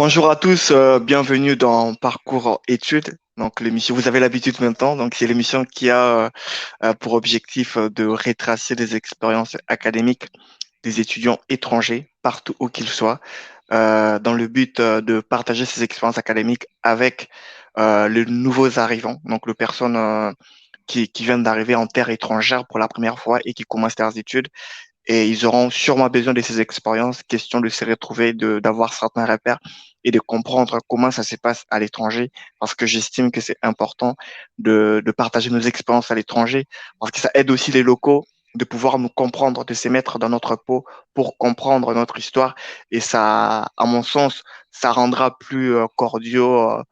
Bonjour à tous, bienvenue dans Parcours Études. Donc l'émission, vous avez l'habitude maintenant. Donc c'est l'émission qui a pour objectif de retracer les expériences académiques des étudiants étrangers partout où qu'ils soient, dans le but de partager ces expériences académiques avec les nouveaux arrivants, donc les personnes qui viennent d'arriver en terre étrangère pour la première fois et qui commencent leurs études et ils auront sûrement besoin de ces expériences, question de se retrouver, d'avoir certains repères et de comprendre comment ça se passe à l'étranger, parce que j'estime que c'est important de partager nos expériences à l'étranger, parce que ça aide aussi les locaux de pouvoir nous comprendre, de se mettre dans notre peau pour comprendre notre histoire. Et ça, à mon sens, ça rendra plus cordiaux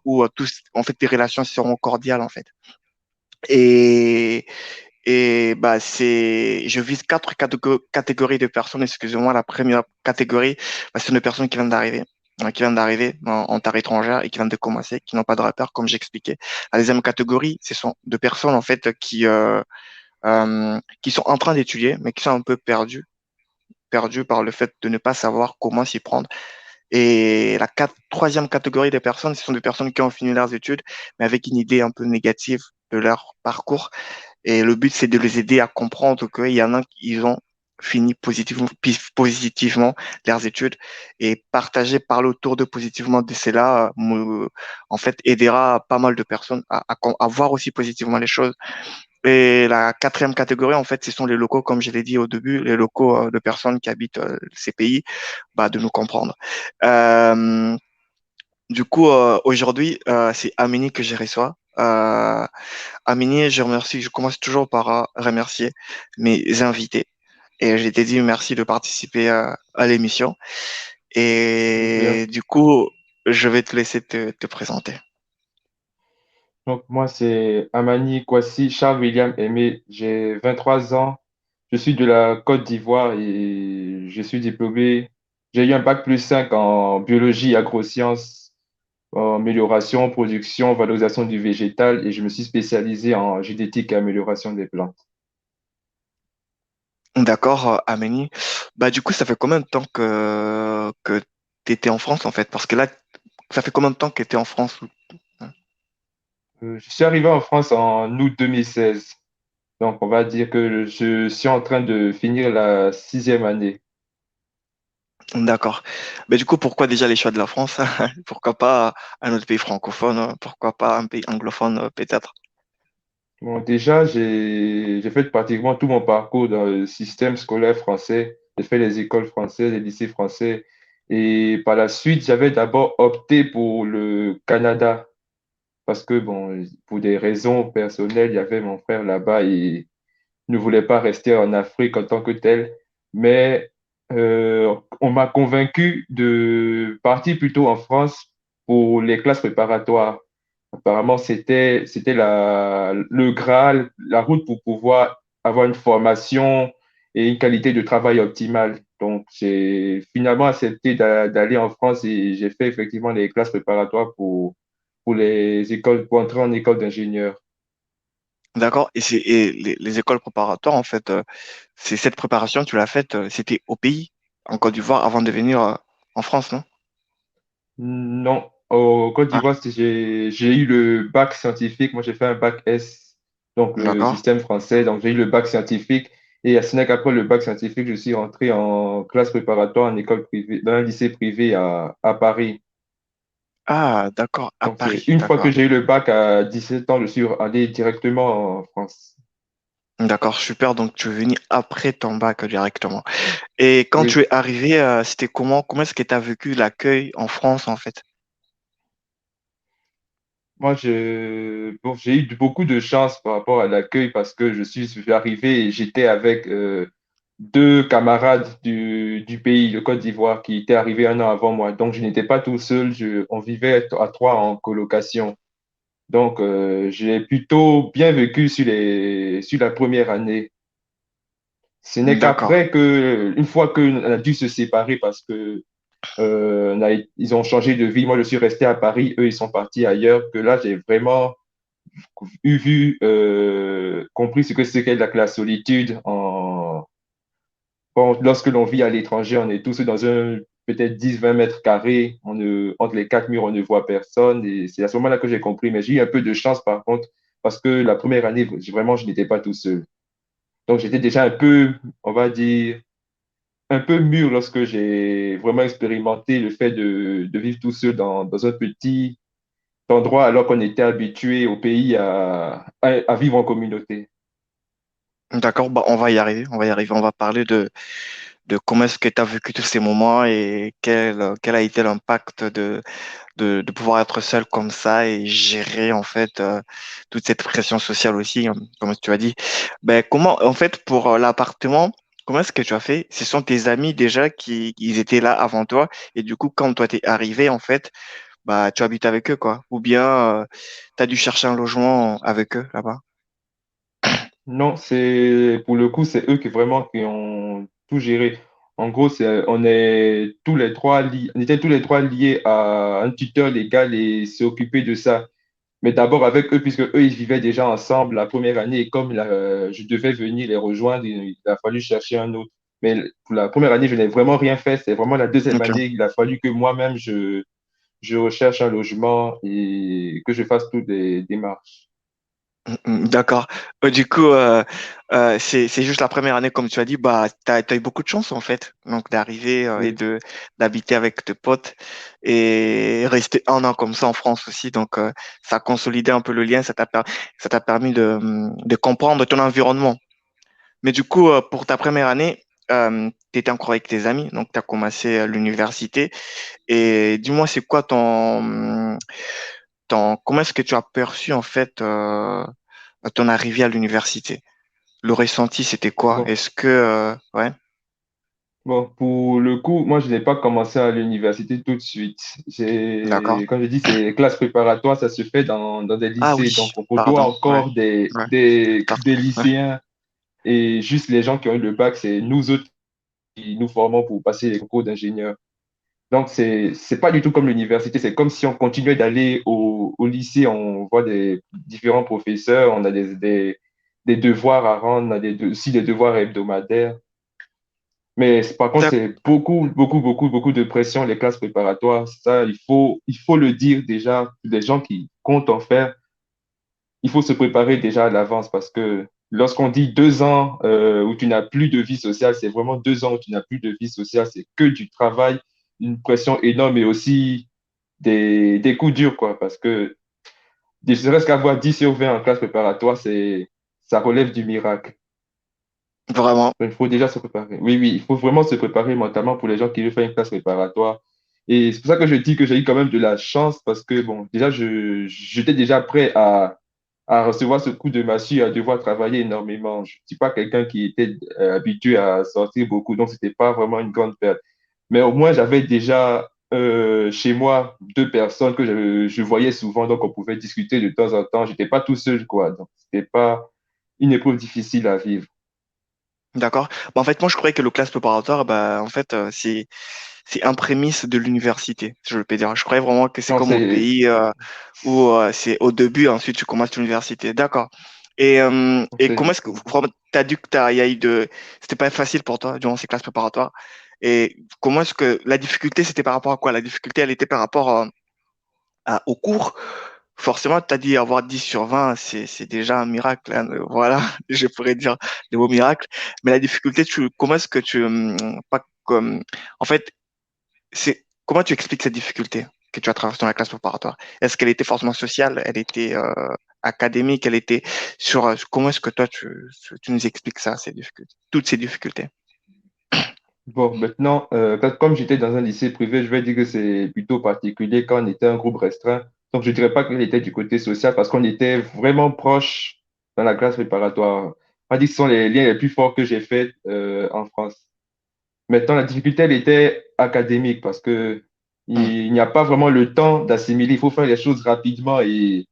ou tous, en fait, les relations seront cordiales, en fait. Et bah, je vise quatre catégories de personnes. Excusez-moi. La première catégorie, bah, c'est des personnes qui viennent d'arriver, qui viennent d'arriver en terre étrangère et qui viennent de commencer, qui n'ont pas de repère, comme j'expliquais. La deuxième catégorie, ce sont des personnes, en fait, qui sont en train d'étudier, mais qui sont un peu perdus par le fait de ne pas savoir comment s'y prendre. Et la troisième catégorie des personnes, ce sont des personnes qui ont fini leurs études, mais avec une idée un peu négative de leur parcours et le but, c'est de les aider à comprendre qu'il y en a qui ont fini positivement leurs études et partager, parler autour de positivement de cela, en fait, aidera pas mal de personnes à voir aussi positivement les choses. Et la quatrième catégorie, en fait, ce sont les locaux, comme je l'ai dit au début, les locaux de personnes qui habitent ces pays, bah, de nous comprendre. Euh, Aujourd'hui, c'est Amini que je reçois. Amini, je commence toujours par remercier mes invités. Et je t'ai dit merci de participer à l'émission. Bien. Et du coup, je vais te laisser te présenter. Donc, moi, c'est Amani Kwasi Charles William Aimé. J'ai 23 ans. Je suis de la Côte d'Ivoire et je suis diplômé. J'ai eu un bac plus 5 en biologie et agrosciences, en amélioration, production, valorisation du végétal et je me suis spécialisé en génétique et amélioration des plantes. D'accord, Amini. Bah, du coup, ça fait combien de temps que tu étais en France, en fait? Parce que là, ça fait combien de temps que tu étais en France? Je suis arrivé en France en août 2016. Donc, on va dire que je suis en train de finir la sixième année. D'accord. Mais du coup, pourquoi déjà les choix de la France? Pourquoi pas un autre pays francophone? Pourquoi pas un pays anglophone, peut-être? Bon, déjà, j'ai fait pratiquement tout mon parcours dans le système scolaire français. J'ai fait les écoles françaises, les lycées français. Et par la suite, j'avais d'abord opté pour le Canada parce que, bon, pour des raisons personnelles, il y avait mon frère là-bas et il ne voulait pas rester en Afrique en tant que tel. Mais on m'a convaincu de partir plutôt en France pour les classes préparatoires. Apparemment, c'était le Graal, la route pour pouvoir avoir une formation et une qualité de travail optimale. Donc, j'ai finalement accepté d'aller en France et j'ai fait effectivement les classes préparatoires pour les écoles, pour entrer en école d'ingénieur. D'accord. Et les écoles préparatoires, en fait, c'est cette préparation, tu l'as faite, c'était au pays, en Côte d'Ivoire, avant de venir en France, non? Non, au Côte Ah, d'Ivoire, j'ai eu le bac scientifique. Moi, j'ai fait un bac S, donc le d'accord. système français. Donc, j'ai eu le bac scientifique. Et à ce n'est qu'après le bac scientifique, je suis rentré en classe préparatoire en école privée, dans un lycée privé à Paris. Ah, d'accord, à Donc, c'est Paris, une fois que d'accord. j'ai eu le bac à 17 ans, je suis allé directement en France. D'accord, super. Donc, tu es venu après ton bac directement. Et quand tu Oui. es arrivé, c'était comment est-ce que tu as vécu l'accueil en France, en fait? Moi, bon, j'ai eu beaucoup de chance par rapport à l'accueil parce que je suis arrivé et j'étais avec deux camarades du pays, le Côte d'Ivoire, qui étaient arrivés un an avant moi. Donc, je n'étais pas tout seul, on vivait à trois en colocation. Donc, j'ai plutôt bien vécu sur la première année. Ce n'est D'accord. qu'après que, une fois qu'on a dû se séparer parce que ils ont changé de vie, moi je suis resté à Paris, eux ils sont partis ailleurs, que là j'ai vraiment compris ce que c'est qu'est la solitude. Bon, lorsque l'on vit à l'étranger, on est tous dans peut-être 10-20 mètres carrés. Entre les quatre murs, on ne voit personne. Et c'est à ce moment-là que j'ai compris. Mais j'ai eu un peu de chance, par contre, parce que la première année, vraiment, je n'étais pas tout seul. Donc, j'étais déjà un peu, on va dire, un peu mûr lorsque j'ai vraiment expérimenté le fait de vivre tout seul dans un petit endroit alors qu'on était habitué au pays à vivre en communauté. D'accord, bah, on va y arriver, on va y arriver. On va parler de comment est-ce que tu as vécu tous ces moments et quel a été l'impact de pouvoir être seul comme ça et gérer en fait toute cette pression sociale aussi, hein, comme tu as dit. Ben, comment, en fait, pour l'appartement, comment est-ce que tu as fait? Ce sont tes amis déjà qui ils étaient là avant toi et du coup, quand toi t'es arrivé, en fait, bah, tu habites avec eux, quoi. Ou bien tu as dû chercher un logement avec eux là-bas. Non, pour le coup, c'est eux qui ont tout géré. En gros, on était tous les trois liés à un tuteur légal et s'est occupé de ça. Mais d'abord avec eux, puisque eux, ils vivaient déjà ensemble la première année, et comme je devais venir les rejoindre, il a fallu chercher un autre. Mais pour la première année, je n'ai vraiment rien fait. C'est vraiment la deuxième Ok. année, il a fallu que moi-même, je recherche un logement et que je fasse toutes les démarches. D'accord. Du coup, c'est juste la première année, comme tu as dit, bah, t'as eu beaucoup de chance en fait, donc d'arriver et Oui. de d'habiter avec tes potes et rester un an comme ça en France aussi. Donc, ça a consolidé un peu le lien, ça t'a permis de comprendre ton environnement. Mais du coup, pour ta première année, tu étais encore avec tes amis, donc tu as commencé l'université. Et dis-moi, c'est quoi comment est-ce que tu as perçu en fait ton arrivée à l'université? Le ressenti, c'était quoi? Bon. Est-ce que, ouais, Bon, pour le coup, moi, je n'ai pas commencé à l'université tout de suite. d'accord. Comme je dis, c'est les classes préparatoires, ça se fait dans des Ah lycées. Donc, oui, on côtoie pardon, ouais, encore ouais, des ouais. lycéens et juste les gens qui ont eu le bac, c'est nous autres qui nous formons pour passer les concours d'ingénieurs. Donc, c'est pas du tout comme l'université. C'est comme si on continuait d'aller au lycée, on voit des différents professeurs, on a des devoirs à rendre, on a aussi des devoirs hebdomadaires. Mais par contre, D'ac- c'est beaucoup, beaucoup, beaucoup, beaucoup de pression, les classes préparatoires. Ça, il faut le dire déjà, les gens qui comptent en faire, il faut se préparer déjà à l'avance parce que lorsqu'on dit 2 ans où tu n'as plus de vie sociale, c'est vraiment 2 ans où tu n'as plus de vie sociale, c'est que du travail, une pression énorme et aussi des coups durs, quoi, parce que ne serait-ce qu'avoir 10 sur 20 en classe préparatoire, ça relève du miracle. Vraiment, Il faut déjà se préparer. Oui, oui, il faut vraiment se préparer mentalement pour les gens qui veulent faire une classe préparatoire. Et c'est pour ça que je dis que j'ai eu quand même de la chance parce que, bon, déjà, j'étais déjà prêt à recevoir ce coup de massue, à devoir travailler énormément. Je ne suis pas quelqu'un qui était habitué à sortir beaucoup, donc c'était pas vraiment une grande perte. Mais au moins, j'avais déjà chez moi 2 personnes que je voyais souvent, donc on pouvait discuter de temps en temps. J'étais pas tout seul, quoi. Donc, c'était pas une épreuve difficile à vivre. d'accord. Bah, en fait, moi, je croyais que le classe préparatoire, bah, en fait, c'est un prémisse de l'université, si je peux dire. Je croyais vraiment que c'est Non, comme au pays où c'est au début, ensuite tu commences l'université. D'accord. Et comment c'est, est-ce que vraiment, t'as dit que il y a eu c'était pas facile pour toi durant ces classes préparatoires. Et comment est-ce que la difficulté, c'était par rapport à quoi? La difficulté, elle était par rapport au cours. Forcément, tu as dit avoir 10 sur 20, c'est déjà un miracle, hein. Voilà, je pourrais dire des mots miracles. Mais la difficulté, comment est-ce que pas comme, en fait, comment tu expliques cette difficulté que tu as traversée dans la classe préparatoire? Est-ce qu'elle était forcément sociale? Elle était académique? Elle était comment est-ce que toi, tu nous expliques ça, ces difficultés, toutes ces difficultés? bon, maintenant, comme j'étais dans un lycée privé, je vais dire que c'est plutôt particulier quand on était un groupe restreint. Donc, je ne dirais pas qu'il était du côté social parce qu'on était vraiment proches dans la classe préparatoire. On dit que ce sont les liens les plus forts que j'ai faits en France. Maintenant, la difficulté, elle était académique parce que Hmm. il n'y a pas vraiment le temps d'assimiler. Il faut faire les choses rapidement et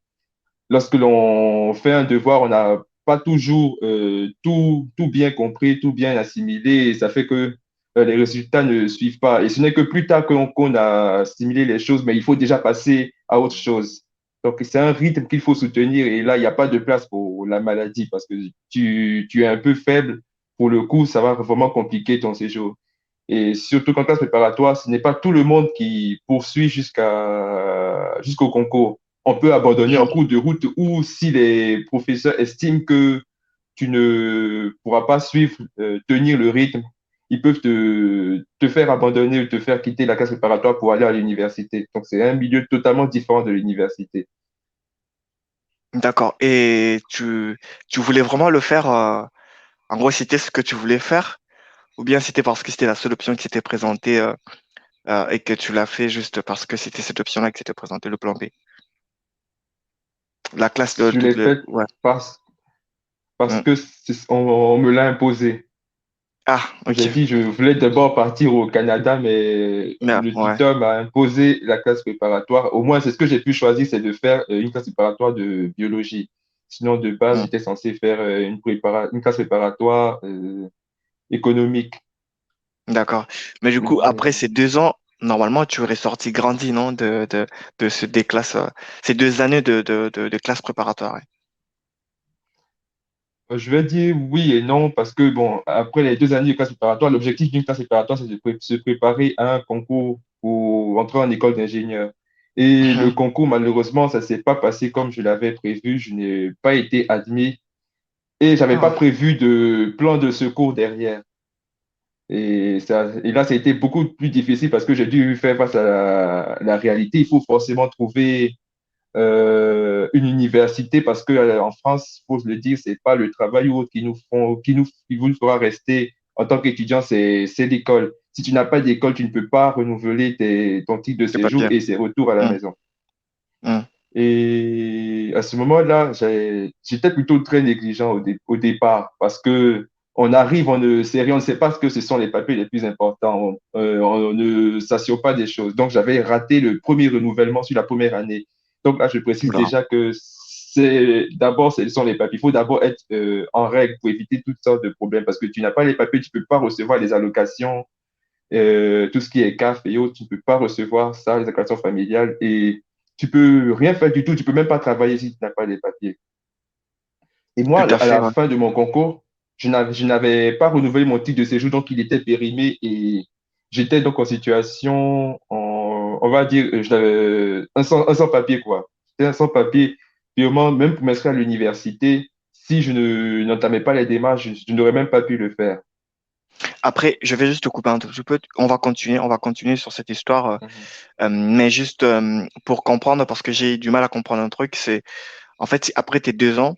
lorsque l'on fait un devoir, on n'a pas toujours tout bien compris, tout bien assimilé, et ça fait que les résultats ne suivent pas. Et ce n'est que plus tard qu'on a assimilé les choses, mais il faut déjà passer à autre chose. Donc, c'est un rythme qu'il faut soutenir, et là, il n'y a pas de place pour la maladie, parce que tu es un peu faible. Pour le coup, ça va vraiment compliquer ton séjour. Et surtout qu'en classe préparatoire, ce n'est pas tout le monde qui poursuit jusqu'au concours. On peut abandonner en Mhm. cours de route ou si les professeurs estiment que tu ne pourras pas suivre, tenir le rythme, ils peuvent te faire abandonner ou te faire quitter la classe préparatoire pour aller à l'université. Donc, c'est un milieu totalement différent de l'université. D'accord. Et tu voulais vraiment le faire, en gros, c'était ce que tu voulais faire, ou bien c'était parce que c'était la seule option qui s'était présentée et que tu l'as fait juste parce que c'était cette option-là qui s'était présentée, le plan B. La classe Je l'ai fait ouais. parce, parce Mm. que on me l'a imposé. Ah, J'ai ok. dit, je voulais d'abord partir au Canada, mais Mais, le ouais. tuteur m'a imposé la classe préparatoire. Au moins, c'est ce que j'ai pu choisir, c'est de faire une classe préparatoire de biologie. Sinon, de base, Mm. j'étais censé faire une classe préparatoire économique. D'accord. Mais du coup, après Mais ces 2 ans, normalement, tu aurais sorti grandi, non, des classes, ces 2 années de classe préparatoire. Ouais. je vais dire oui et non, parce que, bon, après les 2 années de classe préparatoire, l'objectif d'une classe préparatoire, c'est de se préparer à un concours pour entrer en école d'ingénieur. Et le Mhm. concours, malheureusement, ça ne s'est pas passé comme je l'avais prévu. Je n'ai pas été admis. Et j'avais pas Ah, prévu de plan de secours derrière. Et là, ça a été beaucoup plus difficile parce que j'ai dû faire face à la réalité. Il faut forcément trouver une université parce que en France, faut se le dire, c'est pas le travail ou autre qui vous fera rester en tant qu'étudiant, c'est l'école. Si tu n'as pas d'école, tu ne peux pas renouveler ton titre de le séjour papier. et c'est retour à la Mm. maison. Mm. Et à ce moment-là, j'étais plutôt très négligent au départ parce que on arrive, on ne sait rien, on ne sait pas ce que ce sont les papiers les plus importants, on ne s'assure pas des choses. Donc, j'avais raté le premier renouvellement sur la première année. Donc là, je précise Oula. déjà que d'abord, ce sont les papiers. Il faut d'abord être en règle pour éviter toutes sortes de problèmes parce que tu n'as pas les papiers, tu ne peux pas recevoir les allocations, tout ce qui est CAF et autres, tu ne peux pas recevoir ça, les allocations familiales, et tu peux rien faire du tout, tu peux même pas travailler si tu n'as pas les papiers. Et moi, Tout à à fait, la ouais. fin de mon concours, je n'avais pas renouvelé mon titre de séjour, donc il était périmé et j'étais donc en situation, on va dire, je n'avais un sans-papier, quoi. J'étais un sans-papier, purement, même pour m'inscrire à l'université, si je n'entamais pas les démarches, je n'aurais même pas pu le faire. Après, je vais juste te couper un tout petit peu. On va continuer sur cette histoire, Mhm. mais juste pour comprendre, parce que j'ai du mal à comprendre un truc, c'est en fait, si après tes 2 ans,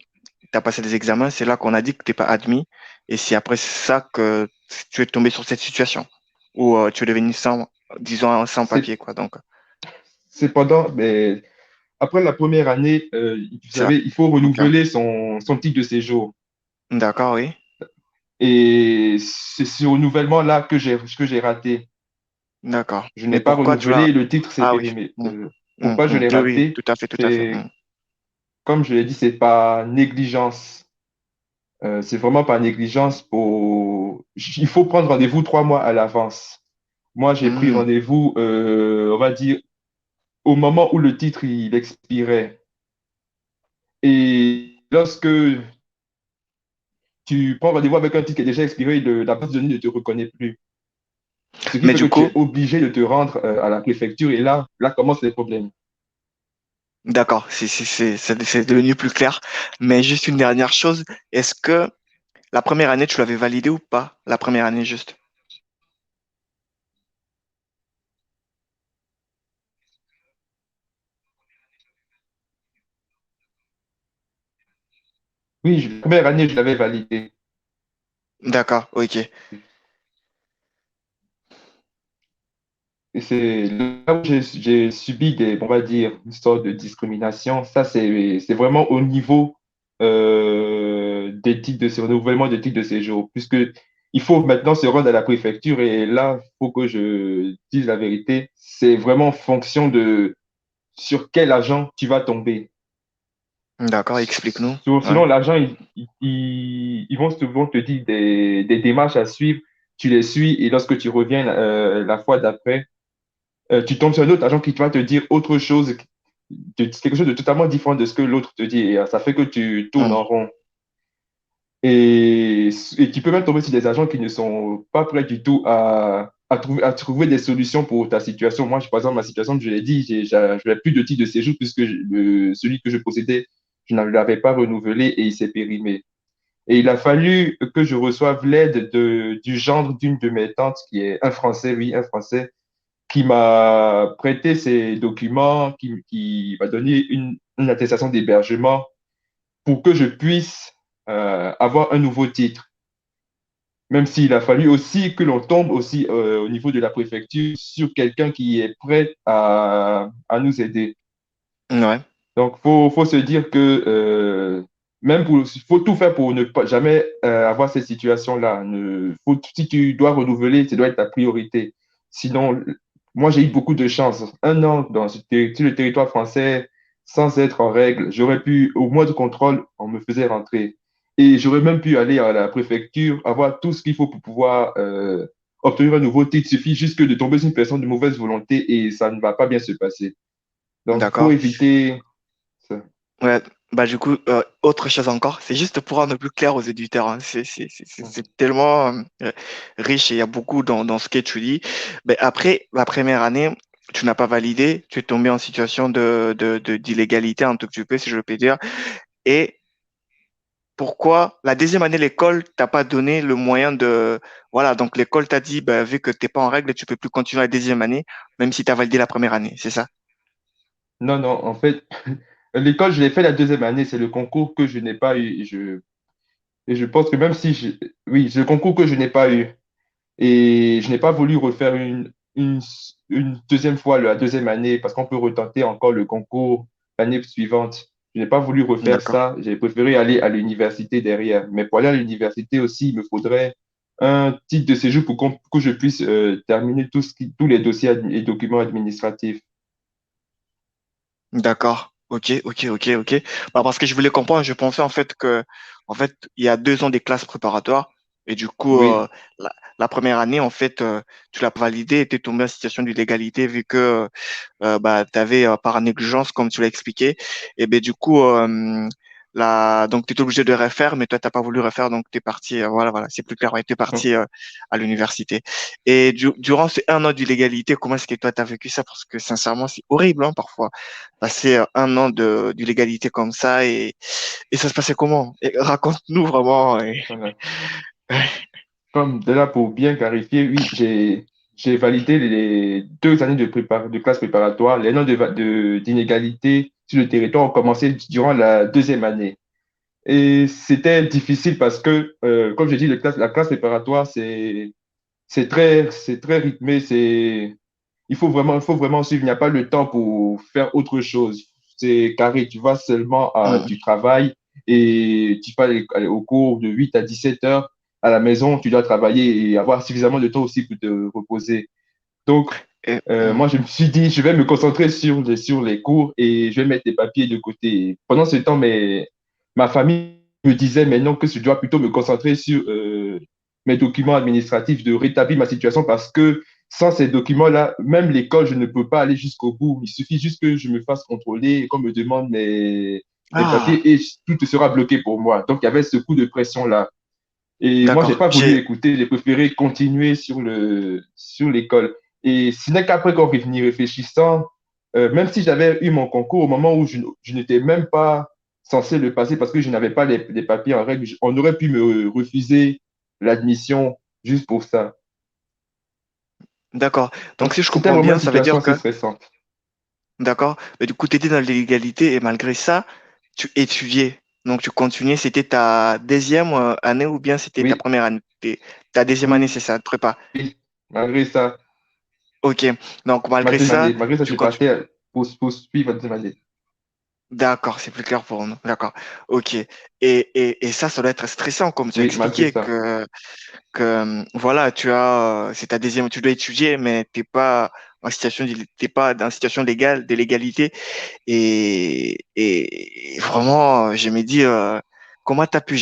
tu as passé des examens, c'est là qu'on a dit que t'es pas admis, et c'est après ça que tu es tombé sur cette situation, où tu es devenu sans, disons, sans C'est papier, quoi. Donc, Cependant, mais après la première année, vous c'est là. savez, il faut Ok. renouveler son titre de séjour. D'accord, oui. Et c'est ce renouvellement-là que j'ai raté. D'accord. Je Mais n'ai pas pourquoi tu l'as... renouvelé et le titre s'est Ah oui. périmé. Mm, Pourquoi je l'ai Oui, oui, raté? tout à fait. C'est, comme je l'ai dit, c'est par négligence. C'est vraiment par négligence il faut prendre rendez-vous 3 mois à l'avance. Moi, j'ai pris Mm. rendez-vous, on va dire, au moment où le titre il expirait. Et lorsque tu prends rendez-vous avec un titre qui est déjà expiré, la base de données ne te reconnaît plus. Ce qui Mais fait que du tu coup, es obligé de te rendre à la préfecture et là commencent les problèmes. d'accord, c'est devenu plus clair. Mais juste une dernière chose, est-ce que la première année, tu l'avais validée ou pas? La première année, juste. Oui, la première année, je l'avais validé. D'accord, ok. Et c'est là où j'ai subi on va dire, une sorte de discrimination. Ça, c'est vraiment au niveau des titres renouvellement des titres de séjour, puisque il faut maintenant se rendre à la préfecture et là, il faut que je dise la vérité. C'est vraiment en fonction de sur quel agent tu vas tomber. D'accord, explique-nous. Ouais. Sinon, l'agent, ils vont souvent te dire des démarches à suivre. Tu les suis et lorsque tu reviens la fois d'après, tu tombes sur un autre agent qui va te dire autre chose, quelque chose de totalement différent de ce que l'autre te dit. Et ça fait que tu tournes Mm. en rond. Et tu peux même tomber sur des agents qui ne sont pas prêts du tout à trouver des solutions pour ta situation. Moi, par exemple, ma situation, je l'ai dit, je n'avais plus de titre de séjour puisque celui que je possédais, je ne l'avais pas renouvelé et il s'est périmé. Et il a fallu que je reçoive l'aide du gendre d'une de mes tantes, qui est un Français, oui, un Français, qui m'a prêté ses documents, qui m'a donné une attestation d'hébergement pour que je puisse avoir un nouveau titre. Même s'il a fallu aussi que l'on tombe aussi au niveau de la préfecture sur quelqu'un qui est prêt à nous aider. Ouais. Donc, faut se dire que faut tout faire pour ne pas jamais avoir cette situation-là. Si tu dois renouveler, ça doit être ta priorité. Sinon, moi, j'ai eu beaucoup de chance. Un an sur le territoire français, sans être en règle, j'aurais pu, au mois de contrôle, on me faisait rentrer. Et j'aurais même pu aller à la préfecture, avoir tout ce qu'il faut pour pouvoir obtenir un nouveau titre. Il suffit juste que de tomber sur une personne de mauvaise volonté et ça ne va pas bien se passer. Donc, faut D'accord. éviter ça. Ouais, bah du coup, autre chose encore, c'est juste pour rendre plus clair aux éditeurs, hein. C'est tellement riche et il y a beaucoup dans ce que tu dis. Ben, après la première année, tu n'as pas validé, tu es tombé en situation d'illégalité un tout petit peu, si je peux dire. Et pourquoi la deuxième année, l'école t'a pas donné le moyen de... Voilà, donc l'école t'a dit, ben, vu que tu n'es pas en règle, tu peux plus continuer la deuxième année, même si tu as validé la première année, c'est ça? Non, non, en fait, l'école, je l'ai fait la deuxième année. C'est le concours que je n'ai pas eu. Et je pense que même si oui, c'est le concours que je n'ai pas eu. Et je n'ai pas voulu refaire une deuxième fois la deuxième année parce qu'on peut retenter encore le concours l'année suivante. Je n'ai pas voulu refaire D'accord. ça. J'ai préféré aller à l'université derrière. Mais pour aller à l'université aussi, il me faudrait un titre de séjour que je puisse terminer tous les dossiers et documents administratifs. D'accord. Ok, ok, ok, ok. Bah, parce que je voulais comprendre, je pensais en fait que, en fait, il y a 2 ans des classes préparatoires et du coup, Oui. la première année, en fait, tu l'as validée et tu es tombé en situation d'illégalité vu que bah, tu avais par négligence, comme tu l'as expliqué. Et ben du coup, donc tu étais obligé de refaire, mais toi, tu n'as pas voulu refaire, donc tu es parti, voilà, voilà, c'est plus clair, ouais, tu es parti à l'université. Et durant ces 1 an d'illégalité, comment est-ce que toi, tu as vécu ça? Parce que sincèrement, c'est horrible, hein, parfois, passer 1 an d'illégalité comme ça, et ça se passait comment? Et raconte-nous vraiment. Voilà. Comme de là pour bien clarifier, oui, j'ai validé les 2 années de classe préparatoire. Les noms d'inégalité sur le territoire ont commencé durant la deuxième année. Et c'était difficile parce que, comme je dis, la classe préparatoire, c'est très rythmé. Il faut vraiment suivre. Il n'y a pas le temps pour faire autre chose. C'est carré. Tu vas seulement Hum, tu travailles et tu vas aller au cours de 8 à 17 heures. À la maison, tu dois travailler et avoir suffisamment de temps aussi pour te reposer. Donc, hum. moi, je me suis dit, je vais me concentrer sur les cours et je vais mettre les papiers de côté. Pendant ce temps, ma famille me disait maintenant que je dois plutôt me concentrer sur mes documents administratifs, de rétablir ma situation parce que sans ces documents-là, même l'école, je ne peux pas aller jusqu'au bout. Il suffit juste que je me fasse contrôler et qu'on me demande mes Ah, papiers et tout sera bloqué pour moi. Donc, il y avait ce coup de pression-là. Et moi, j'ai d'accord. pas voulu écouter, j'ai préféré continuer sur l'école. Et ce n'est qu'après qu'en y réfléchissant, même si j'avais eu mon concours au moment où je n'étais même pas censé le passer parce que je n'avais pas les papiers en règle, on aurait pu me refuser l'admission juste pour ça. D'accord. Donc, Donc, si je c'était comprends vraiment une bien, ça veut situation dire que, assez stressante. d'accord, mais du coup, tu étais dans l'illégalité et malgré ça, tu étudiais. Donc, tu continuais. C'était ta deuxième année ou bien c'était ta Oui, première année? Ta deuxième année, oui, c'est ça, de prépa. malgré ça, Ok. Donc, ma malgré deuxième ça, année, malgré ça, tu je continues. partais pour suivre ma deuxième année. D'accord, c'est plus clair pour nous. D'accord. Ok. Et ça doit être stressant, comme tu as Oui, malgré expliqué, ça. que voilà, c'est ta deuxième, tu dois étudier, mais t'es pas dans une situation légale, de légalité. Et vraiment, je me dis, comment tu as pu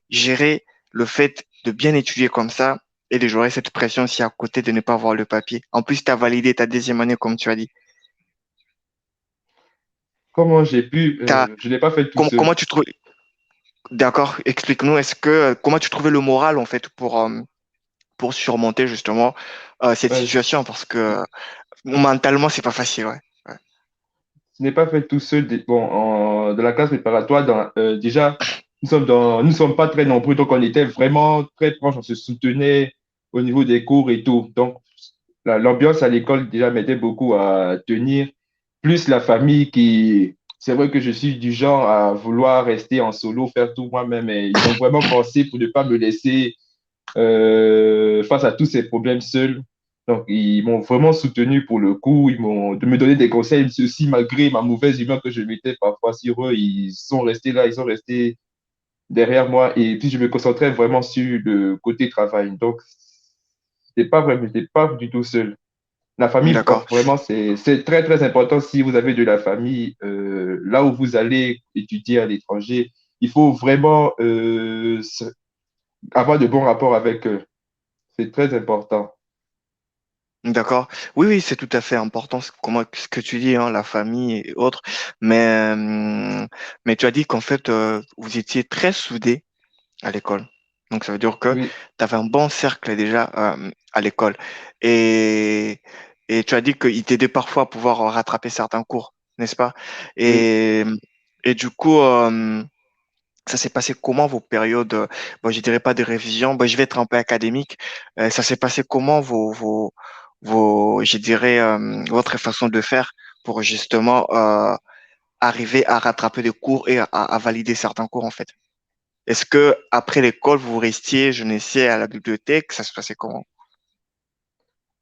gérer le fait de bien étudier comme ça et de gérer cette pression aussi à côté de ne pas avoir le papier. En plus, tu as validé ta deuxième année, comme tu as dit. Comment j'ai pu, T'as, je ne l'ai pas fait tout seul. comment tu trouves, d'accord, explique-nous, comment tu trouvais le moral, en fait, pour surmonter justement cette Ouais, situation parce que mentalement, c'est pas facile, ouais. Ouais. ce n'est pas fait tout seul. Bon, dans la classe préparatoire, déjà, nous sommes pas très nombreux, donc on était vraiment très proches, on se soutenait au niveau des cours et tout. Donc, l'ambiance à l'école déjà m'aidait beaucoup à tenir. Plus la famille c'est vrai que je suis du genre à vouloir rester en solo, faire tout moi-même, et ils ont vraiment forcé pour ne pas me laisser face à tous ces problèmes seuls. Donc, ils m'ont vraiment soutenu pour le coup. Ils m'ont de me donner des conseils, ceci malgré ma mauvaise humeur que je mettais parfois sur eux. Ils sont restés là, ils sont restés derrière moi. Et puis, je me concentrais vraiment sur le côté travail. Donc, j'étais pas du tout seul. La famille, D'accord. vraiment, c'est très, très important si vous avez de la famille là où vous allez étudier à l'étranger. Il faut vraiment avoir de bons rapports avec eux. C'est très important. D'accord. Oui, oui, c'est tout à fait important ce que tu dis, hein, la famille et autres. Mais tu as dit qu'en fait, vous étiez très soudés à l'école. Donc, ça veut dire que Oui, tu avais un bon cercle déjà à l'école. Et, et tu as dit qu'il t'aidait parfois à pouvoir rattraper certains cours, n'est-ce pas? oui. Et, et du coup, ça s'est passé comment vos périodes, bon, je dirais pas de révision, bon, je vais être un peu académique. Ça s'est passé comment je dirais, votre façon de faire pour justement arriver à rattraper des cours et à valider certains cours en fait? Est-ce que après l'école, vous restiez, je ne sais, à la bibliothèque? Ça se passait comment?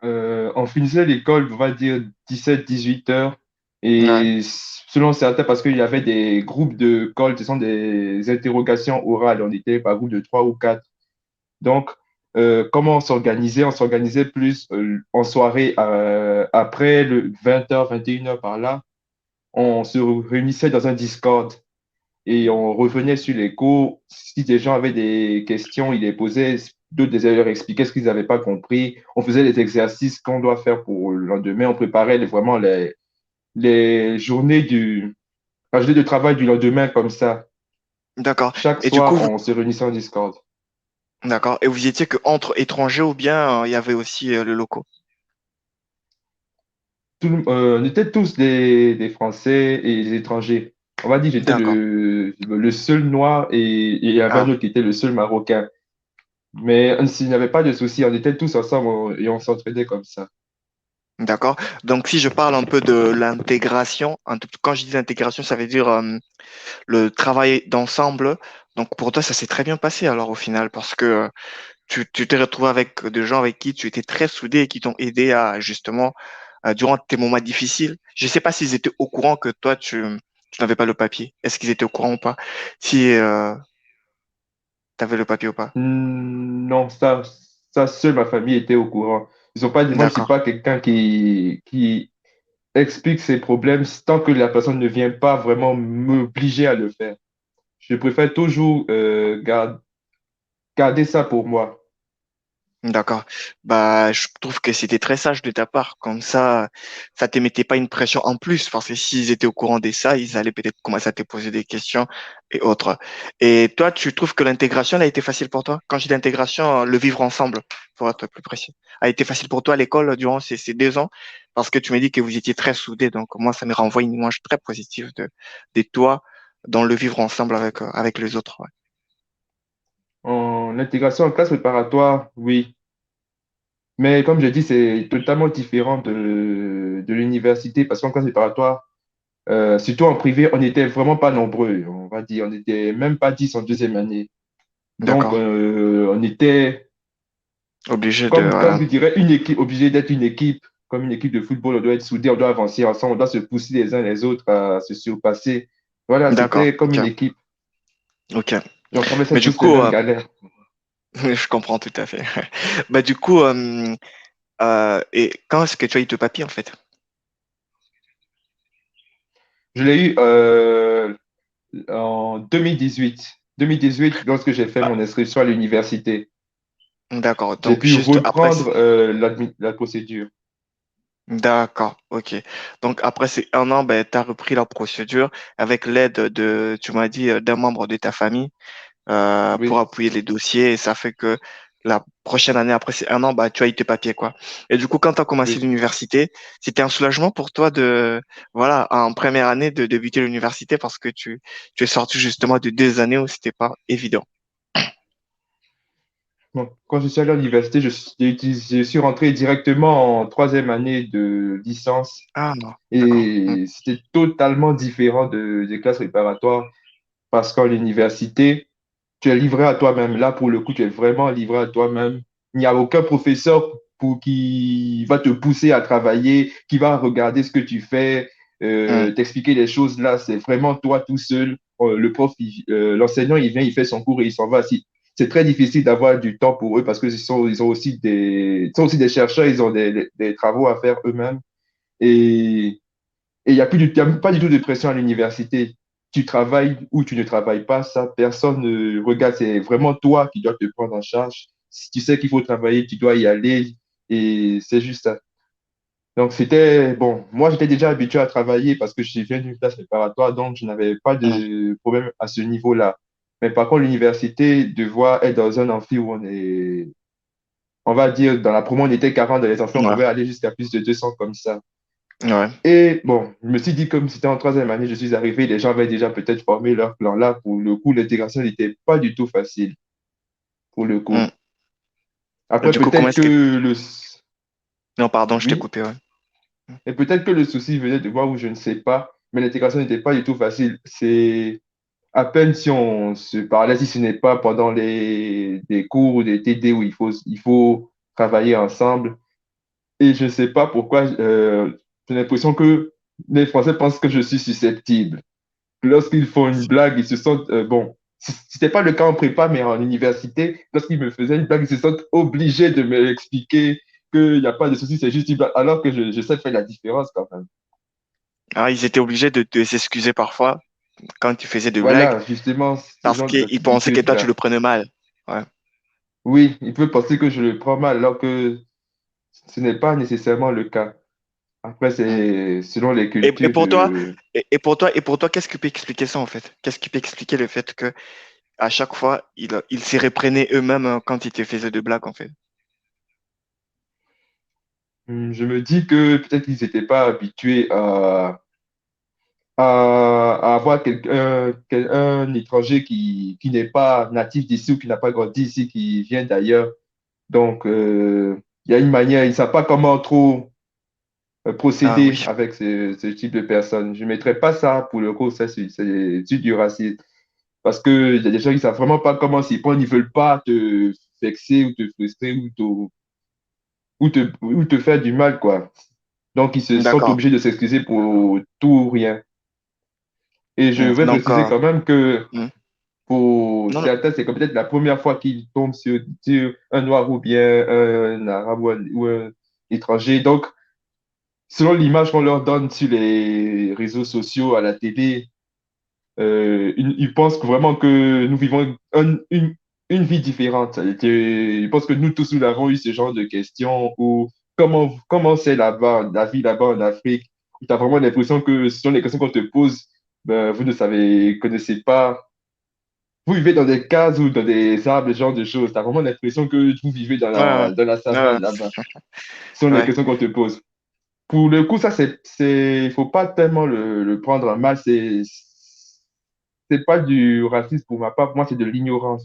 On finissait l'école, on va dire 17 18 heures. Ouais, Et selon certains, parce qu'il y avait des groupes de colle, ce sont des interrogations orales. On était par groupe de 3 ou 4. Donc, comment on s'organisait? On s'organisait plus en soirée, après le 20 h 21 h par là. On se réunissait dans un Discord et on revenait sur les cours. Si des gens avaient des questions, ils les posaient, d'autres leur expliquaient ce qu'ils n'avaient pas compris. On faisait les exercices qu'on doit faire pour le lendemain. On préparait vraiment les journées la journée de travail du lendemain comme ça. d'accord. Chaque Et du coup, soir, on se réunissait en Discord. d'accord. Et vous étiez que entre étrangers ou bien il y avait aussi le locaux? On était tous des Français et des étrangers. On va dire que j'étais D'accord. le seul noir et il y avait un Ah. autre qui était le seul marocain. Mais s'il n'y avait pas de souci, on était tous ensemble et on s'entraidait comme ça. D'accord. Donc, si je parle un peu de l'intégration, quand je dis intégration, ça veut dire le travail d'ensemble. Donc, pour toi, ça s'est très bien passé alors au final, parce que tu t'es retrouvé avec des gens avec qui tu étais très soudé et qui t'ont aidé à justement, durant tes moments difficiles. Je ne sais pas s'ils étaient au courant que toi, tu n'avais pas le papier. Est-ce qu'ils étaient au courant ou pas? Si tu avais le papier ou pas? Non, ça seule ma famille était au courant. Ils ont pas dit, moi, je suis D'accord. pas quelqu'un qui explique ses problèmes tant que la personne ne vient pas vraiment m'obliger à le faire. Je préfère toujours garder ça pour moi. D'accord. Bah, je trouve que c'était très sage de ta part. Comme ça te mettait pas une pression en plus, parce que s'ils étaient au courant de ça, ils allaient peut-être commencer à te poser des questions et autres. Et toi, tu trouves que l'intégration elle a été facile pour toi? Quand je dis intégration, le vivre ensemble, pour être plus précis, a été facile pour toi à l'école durant ces 2 ans? Parce que tu m'as dit que vous étiez très soudés. Donc, moi, ça me renvoie une image très positive de toi dans le vivre ensemble avec les autres. Ouais. En intégration en classe préparatoire, oui. Mais comme je dis, c'est totalement différent de l'université parce qu'en classe préparatoire, surtout en privé, on n'était vraiment pas nombreux. On va dire, on n'était même pas 10 en deuxième année. Donc, D'accord. on était, Obligé de, comme voilà. je dirais, une équipe, obligé d'être une équipe, comme une équipe de football. On doit être soudés, on doit avancer ensemble, on doit se pousser les uns les autres à se surpasser. Voilà, D'accord. c'était comme Ok. une équipe. Ok. Et on traversait Mais du tous les coup, mêmes galères. je comprends tout à fait. Bah, du coup, et quand est-ce que tu as eu ton papier, en fait? Je l'ai eu en 2018. 2018, lorsque j'ai fait Ah, mon inscription à l'université. d'accord. J'ai Donc, pu juste après, reprendre la procédure. d'accord. OK. Donc, après ces 1 an, ben, tu as repris la procédure avec l'aide tu m'as dit, d'un membre de ta famille pour Oui, appuyer les dossiers. Et ça fait que la prochaine année après c'est un an, bah, tu as eu tes papiers, quoi. Et du coup, quand tu as commencé Oui. l'université, c'était un soulagement pour toi de, voilà, en première année de débuter l'université parce que tu es sorti justement de 2 années où c'était pas évident. Bon, quand je suis allé à l'université, je suis rentré directement en troisième année de licence Ah, non, d'accord. et c'était totalement différent des classes préparatoires parce qu'en l'université, tu es livré à toi-même. Là, pour le coup, tu es vraiment livré à toi-même. Il n'y a aucun professeur qui va te pousser à travailler, qui va regarder ce que tu fais, Hmm. t'expliquer les choses. Là, c'est vraiment toi tout seul. Le prof, l'enseignant, il vient, il fait son cours et il s'en va. C'est très difficile d'avoir du temps pour eux parce que ils ont aussi ils sont aussi des chercheurs, ils ont des travaux à faire eux-mêmes. Et et il n'y a il y a pas du tout de pression à l'université. Tu travailles ou tu ne travailles pas, ça, personne ne regarde. C'est vraiment toi qui dois te prendre en charge. Si tu sais qu'il faut travailler, tu dois y aller. Et c'est juste ça. Donc, c'était, bon, moi, j'étais déjà habitué à travailler parce que je viens d'une classe préparatoire, donc je n'avais pas Hmm. de problème à ce niveau-là. Mais par contre, l'université, devoir être dans un amphi où on va dire, dans la promo, on était 40, dans les amphis, on Ouais, pouvait aller jusqu'à plus de 200 comme ça. ouais. Et bon, je me suis dit, comme c'était en troisième année, je suis arrivé, les gens avaient déjà peut-être formé leur plan là. Pour le coup, l'intégration n'était pas du tout facile, pour le coup. Hmm. Et Après, du coup, comment peut-être est-ce que que... le... Non, pardon, je t'ai Oui, coupé, ouais. et peut-être que le souci venait de moi où je ne sais pas, mais l'intégration n'était pas du tout facile. C'est à peine si on se parlait, si ce n'est pas pendant des cours ou des TD où il faut travailler ensemble. Et je ne sais pas pourquoi, j'ai l'impression que les Français pensent que je suis susceptible. Lorsqu'ils font une blague, ils se sentent, bon, c'était pas le cas en prépa, mais en université, lorsqu'ils me faisaient une blague, ils se sentent obligés de m'expliquer qu'il n'y a pas de souci, c'est juste une blague, alors que je sais faire la différence quand même. Ah, ils étaient obligés de s'excuser parfois quand tu faisais des blagues Voilà, justement, ce parce genre qu'ils pensaient que toi, tu d'attitude-là. le prenais mal. Ouais. Oui, il peut penser que je le prends mal, alors que ce n'est pas nécessairement le cas. Après, Hmm. c'est selon les Et cultures pour toi, de... et pour toi, qu'est-ce qui peut expliquer ça en fait? Qu'est-ce qui peut expliquer le fait que à chaque fois, ils s'y reprenaient eux-mêmes quand ils te faisaient de blagues en fait? Je me dis que peut-être qu'ils n'étaient pas habitués à avoir un étranger qui n'est pas natif d'ici ou qui n'a pas grandi ici, qui vient d'ailleurs. Donc, il y a une manière, ils ne savent pas comment trop Ah procéder oui, avec ce type de personnes. Je ne mettrais pas ça pour le coup, ça, c'est du racisme. Parce qu'il y a des gens qui ne savent vraiment pas comment s'y prendre, ils ne veulent pas te vexer ou te frustrer ou te faire du mal, quoi. Donc, ils se sentent d'accord. obligés de s'excuser pour tout ou rien. Et je vais Donc, préciser quand même que hmm. pour Non, non, certains, c'est peut-être la première fois qu'ils tombent sur un noir ou bien un arabe ou un étranger. Donc, selon l'image qu'on leur donne sur les réseaux sociaux, à la télé, ils pensent vraiment que nous vivons une vie différente. Ils pensent que nous tous, nous avons eu ce genre de questions ou comment c'est là-bas, la vie là-bas en Afrique. Tu as vraiment l'impression que ce sont les questions qu'on te pose, ben, vous ne savez, connaissez pas. Vous vivez dans des cases ou dans des arbres, ce genre de choses. Tu as vraiment l'impression que vous vivez ouais, dans la ouais, savane là-bas. Ce sont les ouais, questions qu'on te pose. Pour le coup, ça, il faut pas tellement le prendre mal. C'est pas du racisme pour ma part. Pour moi, c'est de l'ignorance.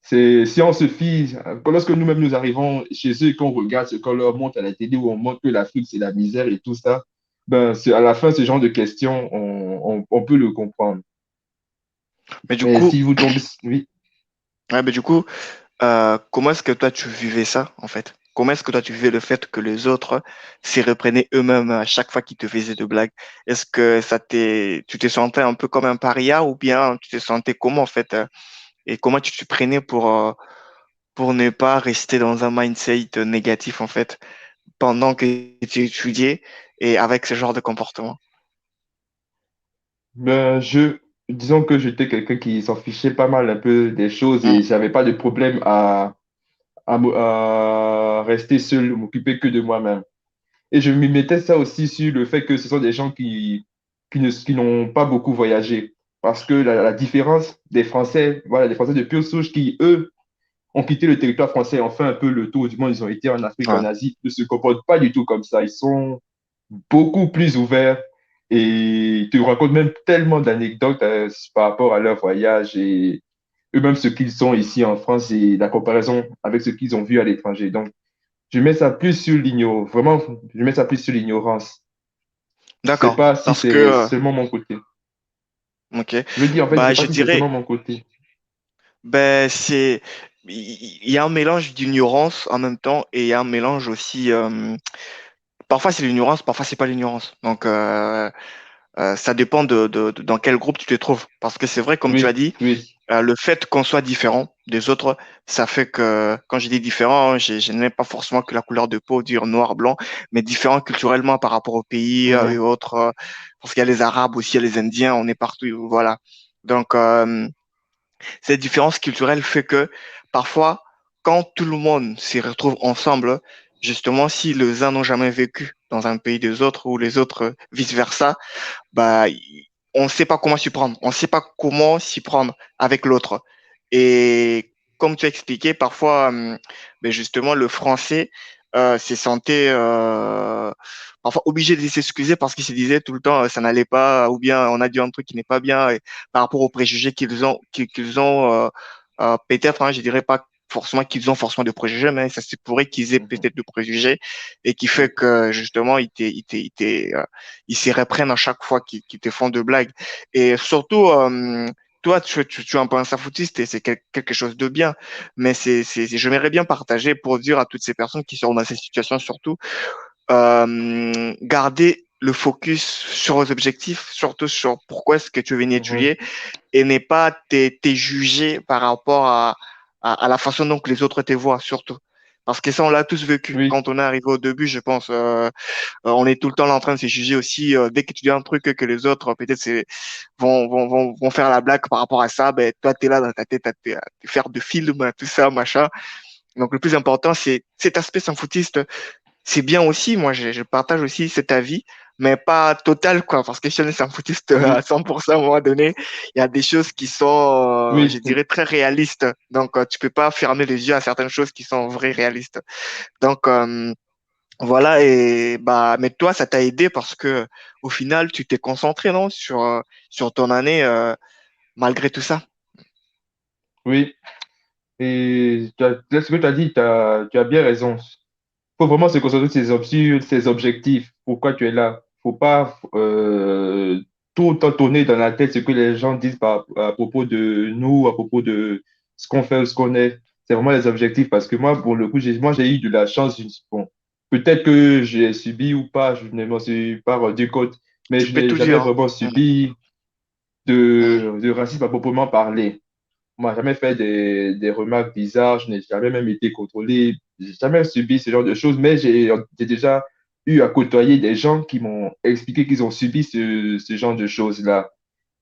C'est, si on se fie, lorsque nous-mêmes nous arrivons chez eux et qu'on regarde ce qu'on leur montre à la télé où on montre que l'Afrique, c'est la misère et tout ça, ben, à la fin, ce genre de questions, on peut le comprendre. mais du Mais coup, si vous tombez, oui. ouais, mais du coup, comment est-ce que toi tu vivais ça en fait? Comment est-ce que toi tu vivais le fait que les autres s'y reprenaient eux-mêmes à chaque fois qu'ils te faisaient de blagues? Est-ce que tu te sentais un peu comme un paria ou bien tu te sentais comment en fait? Et comment tu te prenais pour ne pas rester dans un mindset négatif en fait pendant que tu étudiais et avec ce genre de comportement? Ben, disons que j'étais quelqu'un qui s'en fichait pas mal un peu des choses Hmm. et j'avais pas de problème à rester seul, m'occuper que de moi-même. Et je me mettais ça aussi sur le fait que ce sont des gens qui n'ont pas beaucoup voyagé. Parce que la différence des Français, voilà, des Français de pure souche qui, eux, ont quitté le territoire français, ont fait un peu le tour du monde, ils ont été en Afrique, en Ouais. Asie, ne se comportent pas du tout comme ça. Ils sont beaucoup plus ouverts et ils te racontent même tellement d'anecdotes par rapport à leur voyage et eux-mêmes ce qu'ils sont ici en France et la comparaison avec ce qu'ils ont vu à l'étranger. Donc, je mets ça plus sur l'ignorance. Vraiment, je mets ça plus sur l'ignorance. Je sais D'accord. pas si Parce que, c'est seulement mon côté. ok. Je veux dire, en fait, je Bah, sais pas je si c'est dirais, seulement mon côté. ben, il y a un mélange d'ignorance en même temps et il y a un mélange aussi, parfois c'est l'ignorance, parfois c'est pas l'ignorance. Donc, ça dépend dans quel groupe tu te trouves. Parce que c'est vrai, comme tu as Oui, dit, oui. le fait qu'on soit différent des autres, ça fait que, quand je dis différent, je n'aime pas forcément que la couleur de peau, dire noir, blanc, mais différent culturellement par rapport au pays et Mhm, autres. Parce qu'il y a les Arabes aussi, il y a les Indiens, on est partout, voilà. Donc, cette différence culturelle fait que parfois, quand tout le monde s'y retrouve ensemble, justement, si les uns n'ont jamais vécu dans un pays des autres ou les autres vice-versa, bah, on ne sait pas comment s'y prendre. On ne sait pas comment s'y prendre avec l'autre. Et comme tu as expliqué, parfois, ben justement, le français s'est senti parfois obligé de s'excuser parce qu'il se disait tout le temps ça n'allait pas, ou bien on a dit un truc qui n'est pas bien et par rapport aux préjugés qu'ils ont peut-être, hein, je dirais pas forcément qu'ils ont forcément de préjugés, mais ça se pourrait qu'ils aient mhm, peut-être de préjugés et qui fait que justement ils s'y reprennent à chaque fois qu'ils te font de blagues. Et surtout, toi, tu es un peu un safoutiste et c'est quelque chose de bien. Mais j'aimerais bien partager pour dire à toutes ces personnes qui sont dans ces situations, surtout, garder le focus sur les objectifs, surtout sur pourquoi est-ce que tu es venu mhm. étudier et n'est pas te juger par rapport à la façon dont les autres te voient, surtout. Parce que ça, on l'a tous vécu. Oui, Quand on est arrivé au début, je pense, on est tout le temps là en train de se juger aussi. Dès que tu dis un truc que les autres, peut-être, vont faire la blague par rapport à ça, ben, toi, tu es là dans ta tête à te faire de films, tout ça, machin. Donc, le plus important, c'est cet aspect sans foutiste. C'est bien aussi, moi, je partage aussi cet avis, mais pas total, quoi. Parce que si on est sans foutiste à oui, 100%, à un moment donné, il y a des choses qui sont, je oui, dirais, très réalistes. Donc, tu peux pas fermer les yeux à certaines choses qui sont vraies, réalistes. Donc, voilà, et bah, mais toi, ça t'a aidé parce que au final, tu t'es concentré, non, sur ton année, malgré tout ça. oui. Et ce que tu as dit, tu as bien raison. Faut vraiment se concentrer sur sur ses objectifs. Pourquoi tu es là? Faut pas tout le temps tourner dans la tête ce que les gens disent à propos de nous, à propos de ce qu'on fait ou ce qu'on est. C'est vraiment les objectifs parce que moi, pour le coup, moi, j'ai eu de la chance. Bon, peut-être que j'ai subi ou pas, je ne m'en suis pas rendu compte, mais Tu je peux n'ai tout jamais dire, hein. vraiment Mm, subi mm. de racisme à proprement parler. Moi, j'ai jamais fait des remarques bizarres, je n'ai jamais même été contrôlé, j'ai jamais subi ce genre de choses, mais j'ai déjà eu à côtoyer des gens qui m'ont expliqué qu'ils ont subi ce genre de choses-là.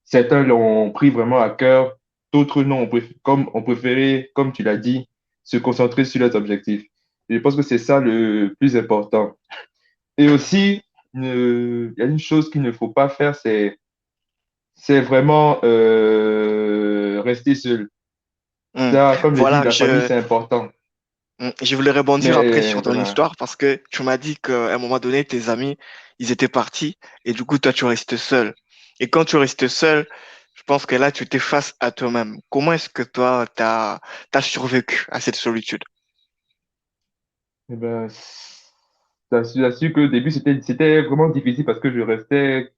Certains l'ont pris vraiment à cœur, d'autres non, comme on préféré, comme tu l'as dit, se concentrer sur leurs objectifs. Et je pense que c'est ça le plus important. Et aussi, il y a une chose qu'il ne faut pas faire, c'est vraiment rester seul. Mm. Ça, comme je dis, Voilà, la famille, c'est important. je voulais rebondir après Mais sur ton voilà. histoire parce que tu m'as dit qu'à un moment donné, tes amis, ils étaient partis et du coup, toi, tu restes seul. Et quand tu restes seul, je pense que là, tu t'es face à toi-même. Comment est-ce que toi, t'as survécu à cette solitude? Eh ben, ça sûr que au début, c'était vraiment difficile parce que je restais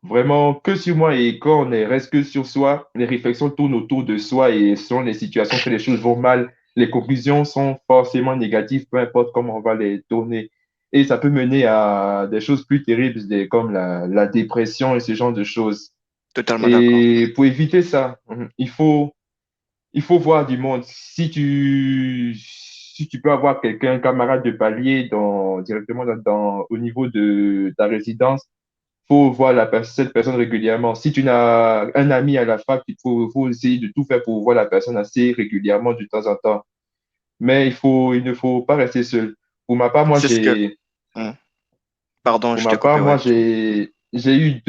vraiment que sur moi. Et quand reste que sur soi, les réflexions tournent autour de soi et selon les situations, que les choses vont mal, les conclusions sont forcément négatives, peu importe comment on va les tourner. Et ça peut mener à des choses plus terribles, comme la dépression et ce genre de choses. Totalement d'accord. Et pour éviter ça, il faut voir du monde. Si tu peux avoir quelqu'un, un camarade de palier directement au niveau de ta résidence, faut voir cette personne régulièrement. Si tu n'as un ami à la fac, faut essayer de tout faire pour voir la personne assez régulièrement de temps en temps. Mais il ne faut pas rester seul. Pour ma part, C'est ce que... Hmm. Pardon, pour je ma t'ai part, coupé, ouais. j'ai eu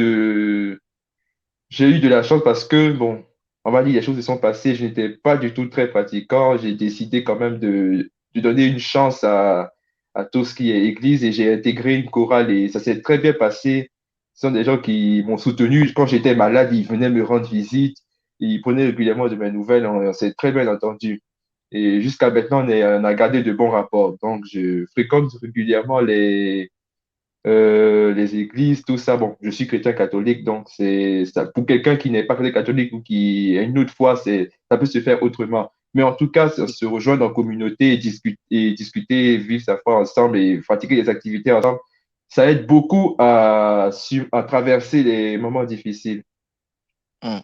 de la chance parce que, bon, on va dire, les choses se sont passées, je n'étais pas du tout très pratiquant. J'ai décidé quand même de donner une chance à tout ce qui est église et j'ai intégré une chorale et ça s'est très bien passé. Ce sont des gens qui m'ont soutenu. Quand j'étais malade, ils venaient me rendre visite. Ils prenaient régulièrement de mes nouvelles. On s'est très bien entendu. Et jusqu'à maintenant, on a gardé de bons rapports. Donc, je fréquente régulièrement les églises, tout ça. Bon, je suis chrétien catholique, donc c'est ça. Pour quelqu'un qui n'est pas chrétien catholique ou qui a une autre foi, ça peut se faire autrement. Mais en tout cas, se rejoindre en communauté et discuter, vivre sa foi ensemble et pratiquer des activités ensemble, ça aide beaucoup à traverser les moments difficiles. Hum.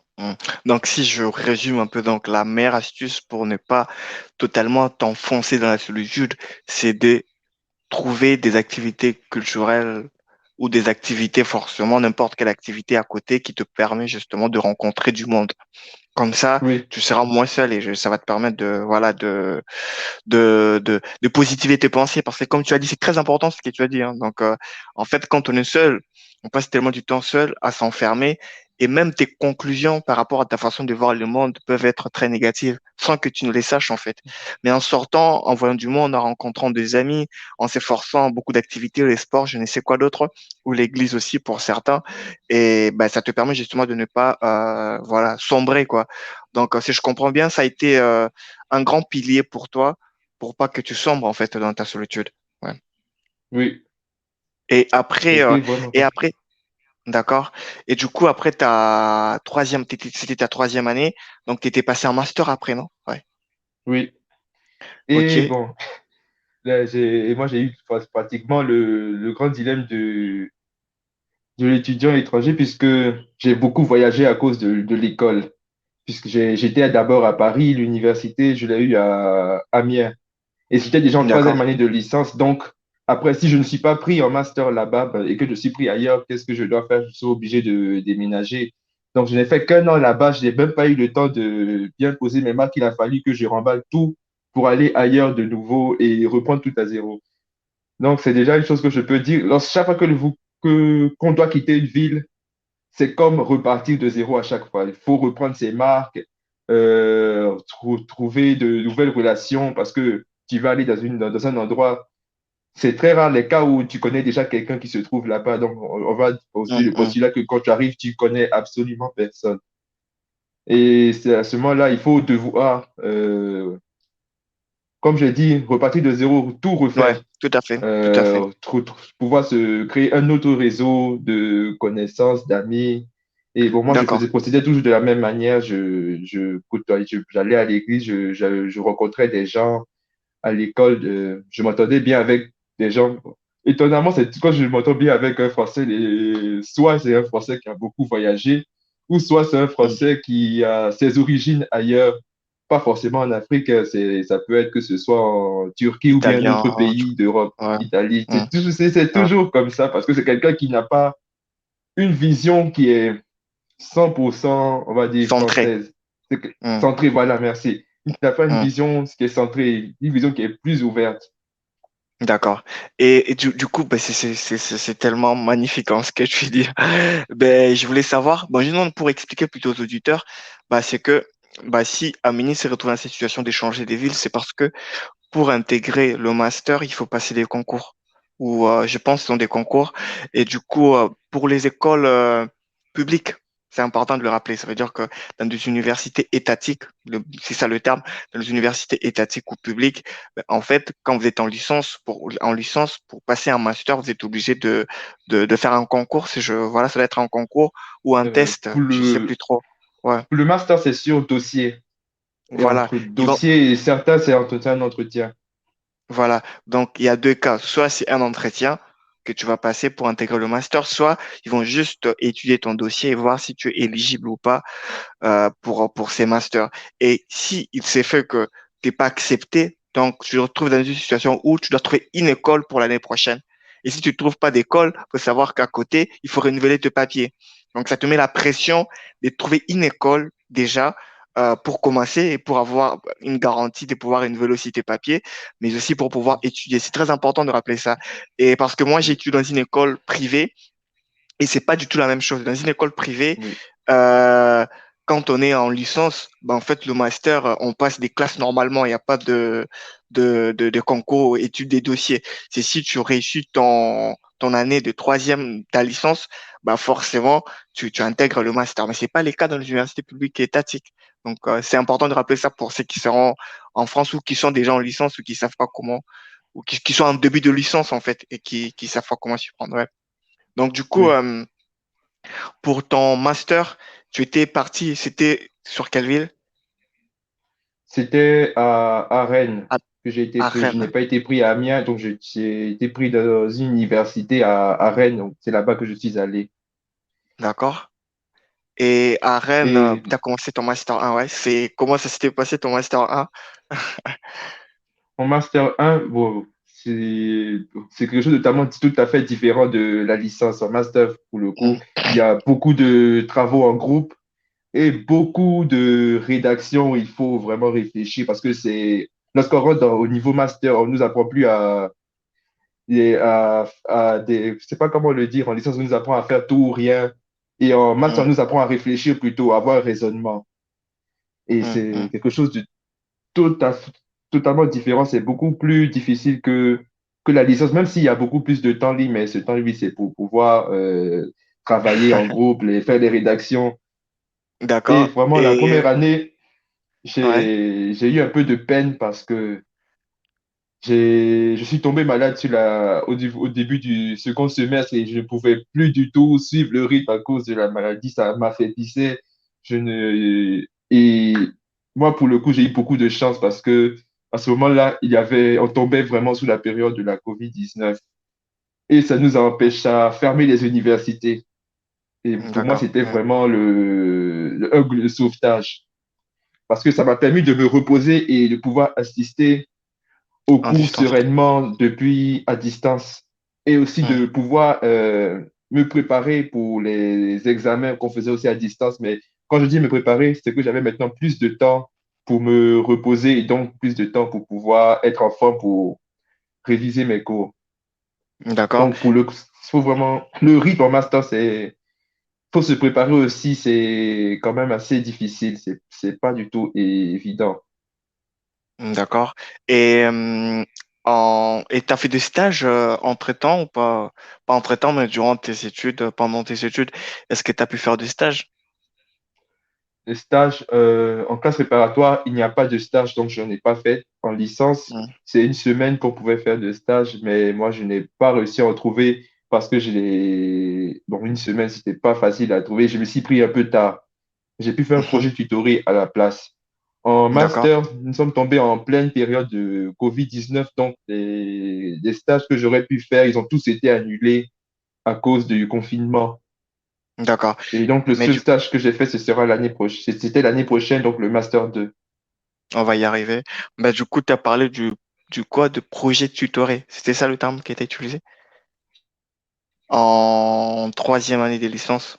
Donc, si je résume un peu, donc la meilleure astuce pour ne pas totalement t'enfoncer dans la solitude, c'est de trouver des activités culturelles ou des activités forcément, n'importe quelle activité à côté qui te permet justement de rencontrer du monde. Comme ça, Oui, tu seras moins seul et ça va te permettre de, voilà, de positiver tes pensées. Parce que comme tu as dit, c'est très important ce que tu as dit, hein. Donc, en fait, quand on est seul, on passe tellement du temps seul à s'enfermer et même tes conclusions par rapport à ta façon de voir le monde peuvent être très négatives sans que tu ne les saches, en fait. Mais en sortant, en voyant du monde, en rencontrant des amis, en s'efforçant, beaucoup d'activités, les sports, je ne sais quoi d'autre, ou l'église aussi pour certains, et ben, ça te permet justement de ne pas, voilà, sombrer, quoi. Donc, si je comprends bien, ça a été un grand pilier pour toi pour pas que tu sombres en fait dans ta solitude. Ouais. oui, Et après, c'était vraiment et ça. après, d'accord. Et du coup, après ta troisième, c'était ta troisième année, donc tu étais passé en master après, non? Ouais. Oui. Ok, Et bon, là, moi, j'ai eu pratiquement le grand dilemme de l'étudiant étranger puisque j'ai beaucoup voyagé à cause de l'école. Puisque j'étais d'abord à Paris, l'université, je l'ai eu à Amiens. Et j'étais déjà en troisième d'accord. année de licence. Donc, après, si je ne suis pas pris en master là-bas ben, et que je suis pris ailleurs, qu'est-ce que je dois faire? Je suis obligé de déménager. Donc, je n'ai fait qu'un an là-bas. Je n'ai même pas eu le temps de bien poser mes marques. Il a fallu que je remballe tout pour aller ailleurs de nouveau et reprendre tout à zéro. Donc, c'est déjà une chose que je peux dire. Chaque fois qu'on doit quitter une ville, c'est comme repartir de zéro à chaque fois. Il faut reprendre ses marques, trouver de nouvelles relations parce que tu vas aller dans un endroit. C'est très rare les cas où tu connais déjà quelqu'un qui se trouve là-bas. Donc, on va poser Hum, le hum. postulat que quand tu arrives, tu connais absolument personne. Et c'est à ce moment-là, il faut devoir, comme j'ai dit, repartir de zéro, tout Ouais, refaire. tout à fait, tout à fait. Pouvoir se créer un autre réseau de connaissances, d'amis. Et bon, moi, D'accord. procédais toujours de la même manière. J'allais à l'église, je rencontrais des gens à l'école. Je m'entendais bien avec des gens. Étonnamment, c'est quand je m'entends bien avec un Français, soit c'est un Français qui a beaucoup voyagé, ou soit c'est un Hum. Français qui a ses origines ailleurs, pas forcément en Afrique. Ça peut être que ce soit en Turquie ou bien un Italien, autre pays d'Europe, ouais. Italie. Hum, C'est ouais. toujours comme ça parce que c'est quelqu'un qui n'a pas une vision qui est 100%, on va dire, Centré. française. Hum, Centrée, voilà, merci. Il n'a pas une hum. vision qui est centrée, une vision qui est plus ouverte. D'accord. Et du coup, bah, c'est tellement magnifique en ce que tu dis. Ben, je voulais savoir, bon, juste pour expliquer plutôt aux auditeurs, bah, c'est que bah, si Amini s'est retrouvé dans cette situation d'échanger des villes, c'est parce que pour intégrer le master, il faut passer des concours. Ou je pense que ce sont des concours. Et du coup, pour les écoles publiques, c'est important de le rappeler. Ça veut dire que dans des universités étatiques, c'est ça le terme, dans les universités étatiques ou publiques, ben, en fait, quand vous êtes en licence, pour passer un master, vous êtes obligé de faire un concours. Voilà, ça doit être un concours ou un test. Pour Je sais plus trop. Ouais. pour le master, c'est sur dossier. Et Voilà. entre Ils vont, dossier et certains, c'est un entretien. Voilà. Donc, il y a deux cas. Soit c'est un entretien que tu vas passer pour intégrer le master, soit ils vont juste étudier ton dossier et voir si tu es éligible ou pas pour ces masters. Et si il s'est fait que tu n'es pas accepté, donc tu te retrouves dans une situation où tu dois trouver une école pour l'année prochaine. Et si tu ne trouves pas d'école, il faut savoir qu'à côté, il faut renouveler tes papiers. Donc, ça te met la pression de trouver une école déjà pour commencer et pour avoir une garantie de pouvoir renouveler aussi tes papiers, mais aussi pour pouvoir étudier. C'est très important de rappeler ça. Et parce que moi, j'ai étudié dans une école privée et c'est pas du tout la même chose. Dans une école privée, Oui. euh, quand on est en licence, ben, en fait, le master, on passe des classes normalement. Il n'y a pas de concours, études des dossiers. C'est si tu réussis ton année de troisième, ta licence, ben, forcément, tu intègres le master. Mais c'est pas le cas dans les universités publiques et étatiques. Donc, c'est important de rappeler ça pour ceux qui seront en France ou qui sont déjà en licence ou qui savent pas comment, ou qui sont en début de licence, en fait, et qui savent pas comment s'y prendre. Ouais. Donc, du coup, Oui. pour ton master, tu étais parti, c'était sur quelle ville? C'était à Rennes À, que j'ai été à pris. Je n'ai Rennes. pas été pris à Amiens, donc j'ai été pris dans une université à Rennes. Donc c'est là-bas que je suis allé. D'accord. Et à Rennes, Et tu as commencé ton master 1, ouais. Comment ça s'était passé ton master 1? mon master 1, bon, c'est quelque chose de totalement tout à fait différent de la licence. En master, pour le coup, Mm, il y a beaucoup de travaux en groupe et beaucoup de rédaction. Il faut vraiment réfléchir parce que lorsqu'on rentre au niveau master, on nous apprend plus je sais pas comment le dire, en licence, on nous apprend à faire tout ou rien. Et en maths, on mm, nous apprend à réfléchir plutôt, à avoir un raisonnement. Et mm, c'est mm. quelque chose de tota- totalement différent. C'est beaucoup plus difficile que la licence, même s'il y a beaucoup plus de temps libre, mais ce temps libre, c'est pour pouvoir travailler en groupe, faire des rédactions. Et D'accord. vraiment, la Et première année, ouais. j'ai eu un peu de peine parce que je suis tombé malade au début du second semestre et je ne pouvais plus du tout suivre le rythme à cause de la maladie. Ça m'affaiblissait. Et moi, pour le coup, j'ai eu beaucoup de chance parce que à ce moment-là, on tombait vraiment sous la période de la COVID-19 et ça nous a empêché à fermer les universités. Et pour moi, D'accord. c'était Mm. vraiment le sauvetage parce que ça m'a permis de me reposer et de pouvoir assister au En cours distance. sereinement depuis à distance et aussi Mm. de pouvoir me préparer pour les examens qu'on faisait aussi à distance. Mais quand je dis me préparer, c'est que j'avais maintenant plus de temps pour me reposer et donc plus de temps pour pouvoir être en forme pour réviser mes cours. D'accord. Donc, faut vraiment, le rythme en master, faut se préparer aussi, c'est quand même assez difficile. C'est pas du tout évident. D'accord. Et t'as fait des stages entre-temps ou pas? Pas entre-temps, mais durant tes études, pendant tes études, est-ce que tu as pu faire des stages? Les stages, en classe préparatoire, il n'y a pas de stage, donc je n'en ai pas fait. En licence, Mm. c'est une semaine qu'on pouvait faire de stage, mais moi, je n'ai pas réussi à en trouver parce que bon, une semaine, c'était pas facile à trouver. Je me suis pris un peu tard. J'ai pu faire un Mhm. projet tutoré à la place. En D'accord. master, nous sommes tombés en pleine période de COVID-19, donc les stages que j'aurais pu faire, ils ont tous été annulés à cause du confinement. D'accord. Et donc, le Mais seul du stage que j'ai fait, ce sera l'année prochaine. C'était l'année prochaine, donc le master 2. On va y arriver. Bah, du coup, tu as parlé du quoi? De projet tutoré. C'était ça le terme qui était utilisé? En troisième année de licence.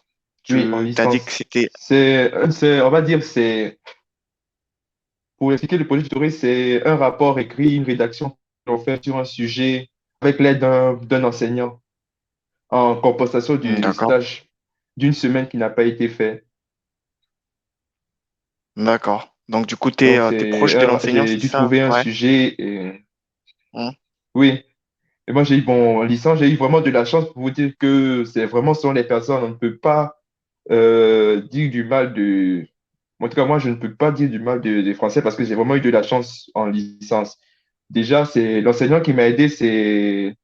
Oui, en Tu t'as dit que licence. c'était. On va dire, pour expliquer le projet tutoré, c'est un rapport écrit, une rédaction qu'on fait sur un sujet avec l'aide d'un enseignant en compensation du D'accord. stage d'une semaine qui n'a pas été fait. D'accord. Donc, du coup, Donc, t'es proche de l'enseignant, j'ai c'est dû ça? trouver un Ouais. sujet et Hmm. oui. Et moi, en licence, j'ai eu vraiment de la chance pour vous dire que c'est vraiment selon les personnes. On ne peut pas dire du mal En tout cas, moi, je ne peux pas dire du mal des Français parce que j'ai vraiment eu de la chance en licence. Déjà, c'est l'enseignant qui m'a aidé, c'est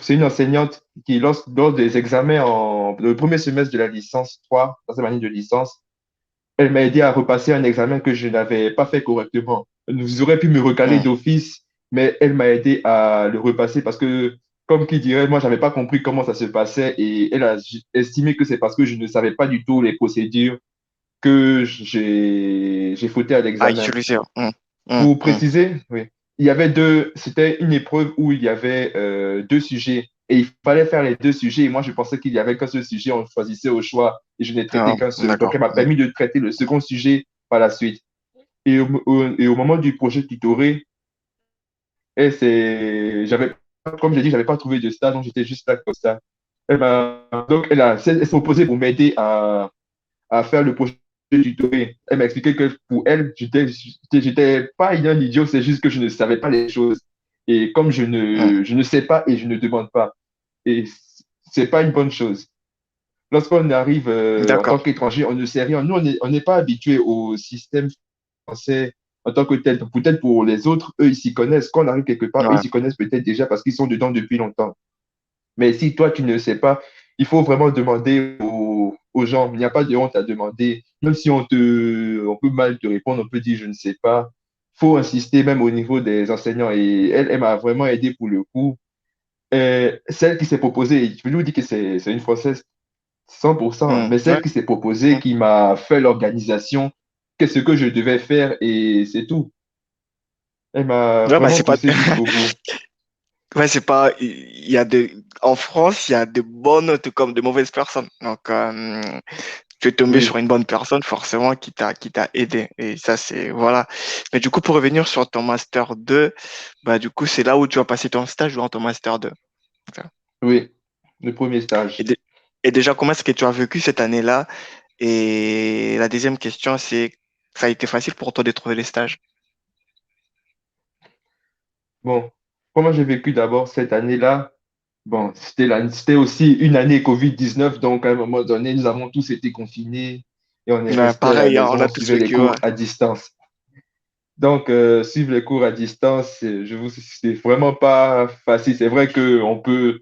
une enseignante qui, lors des examens le premier semestre de la licence 3, troisième année de licence, elle m'a aidé à repasser un examen que je n'avais pas fait correctement. Vous aurez pu me recaler Hmm. d'office, mais elle m'a aidé à le repasser parce que, comme qui dirait, moi, j'avais pas compris comment ça se passait et elle a estimé que c'est parce que je ne savais pas du tout les procédures que j'ai fauté à À l'examen. utiliser. Hmm. Hmm. Pour Hmm. préciser, oui, c'était une épreuve où il y avait deux sujets et il fallait faire les deux sujets. Et moi, je pensais qu'il y avait qu'un seul sujet, on choisissait au choix et je n'ai Ah, traité qu'un seul. Donc, d'accord. elle m'a Hmm. permis de traiter le second sujet par la suite. Et au moment du projet tutoré, comme j'ai dit, j'avais pas trouvé de stage, donc j'étais juste là comme ça. Donc, elle s'est opposée pour m'aider à faire le projet je tutorais. Elle m'a expliqué que pour elle, j'étais pas un idiot, c'est juste que je ne savais pas les choses. Et comme hum, je ne sais pas et je ne demande pas. Et c'est pas une bonne chose. Lorsqu'on arrive en tant d'accord. qu'étranger, on ne sait rien. Nous, on n'est pas habitué au système français en tant que tel. Donc, peut-être pour les autres, eux, ils s'y connaissent. Quand on arrive quelque part, eux, ils Ouais. s'y connaissent peut-être déjà parce qu'ils sont dedans depuis longtemps. Mais si toi, tu ne sais pas, il faut vraiment demander aux gens. Il n'y a pas de honte à demander. Même si on peut mal te répondre, on peut dire je ne sais pas. Il faut insister même au niveau des enseignants. Et elle m'a vraiment aidé pour le coup. Celle qui s'est proposée, je vous dis que c'est une Française 100%, hein, mais celle Ouais. qui s'est proposée, Hum. qui m'a fait l'organisation, qu'est-ce que je devais faire et c'est tout. Elle m'a Ouais, bah, vraiment c'est pas. poussé jusqu'au bout. Ouais, c'est pas. Il y a en France, il y a de bonnes tout comme de mauvaises personnes. Donc, tu es tombé sur Oui, une bonne personne, forcément, qui t'a aidé. Et ça, c'est, voilà. Mais du coup, pour revenir sur ton master 2, bah, du coup, c'est là où tu as passé ton stage durant ton master 2. oui, le premier Et, stage. dé- et déjà, comment est-ce que tu as vécu cette année-là? Et la deuxième question, c'est, ça a été facile pour toi de trouver les stages? Bon, comment j'ai vécu d'abord cette année-là? Bon, c'était aussi une année Covid-19, donc à un moment donné, nous avons tous été confinés et on est Ouais, resté à la pareil, hein, on maison, a on tous suivait les vécu, ouais. cours à distance. Donc, suivre les cours à distance, c'est vraiment pas facile. C'est vrai qu'on peut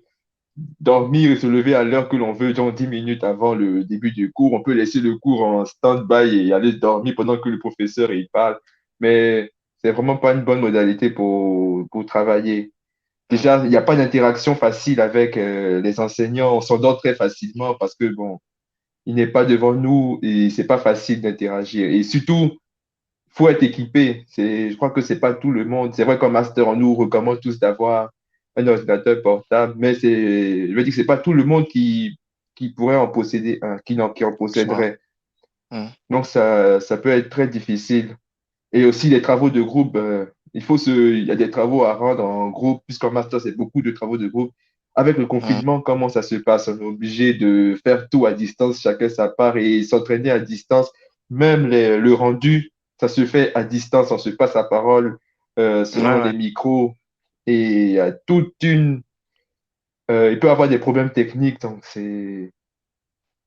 dormir et se lever à l'heure que l'on veut, genre 10 minutes avant le début du cours. On peut laisser le cours en stand-by et aller dormir pendant que le professeur il parle. Mais c'est vraiment pas une bonne modalité pour travailler. Mm, Déjà, il n'y a pas d'interaction facile avec les enseignants. On s'endort très facilement parce que, bon, il n'est pas devant nous et c'est pas facile d'interagir. Et surtout, faut être équipé. Je crois que c'est pas tout le monde. C'est vrai qu'en master, on nous recommande tous d'avoir un ordinateur portable, mais je veux dire que c'est pas tout le monde qui pourrait en posséder un, qui en je vois. posséderait. Mm, Donc, ça peut être très difficile. Et aussi, les travaux de groupe, il y a des travaux à rendre en groupe, puisqu'en master, c'est beaucoup de travaux de groupe. Avec le mm. confinement, comment ça se passe? On est obligé de faire tout à distance, chacun sa part, et s'entraîner à distance. Même le rendu, ça se fait à distance, on se passe la parole Ouais, selon ouais. les micros. Et il y a il peut y avoir des problèmes techniques, donc c'est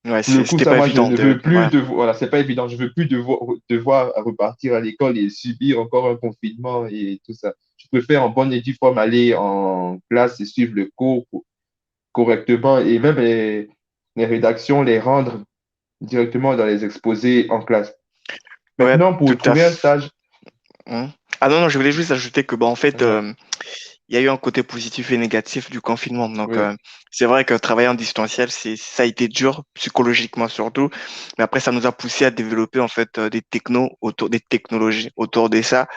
Ouais, pour le coup, c'était ça, pas moi, je évident ne veux plus ouais. de, voilà, c'est pas évident. Je veux plus devoir repartir à l'école et subir encore un confinement et tout ça. Je préfère en bonne et due forme aller en classe et suivre le cours correctement et même les rédactions, les rendre directement dans les exposés en classe. Ouais, Maintenant, pour tout à trouver un fait. stage, Mm. Ah non, non, je voulais juste ajouter que, bah, en fait, ouais, il y a eu un côté positif et négatif du confinement. Donc, oui, c'est vrai que travailler en distanciel, ça a été dur, psychologiquement surtout. Mais après, ça nous a poussé à développer, en fait, des technologies autour de ça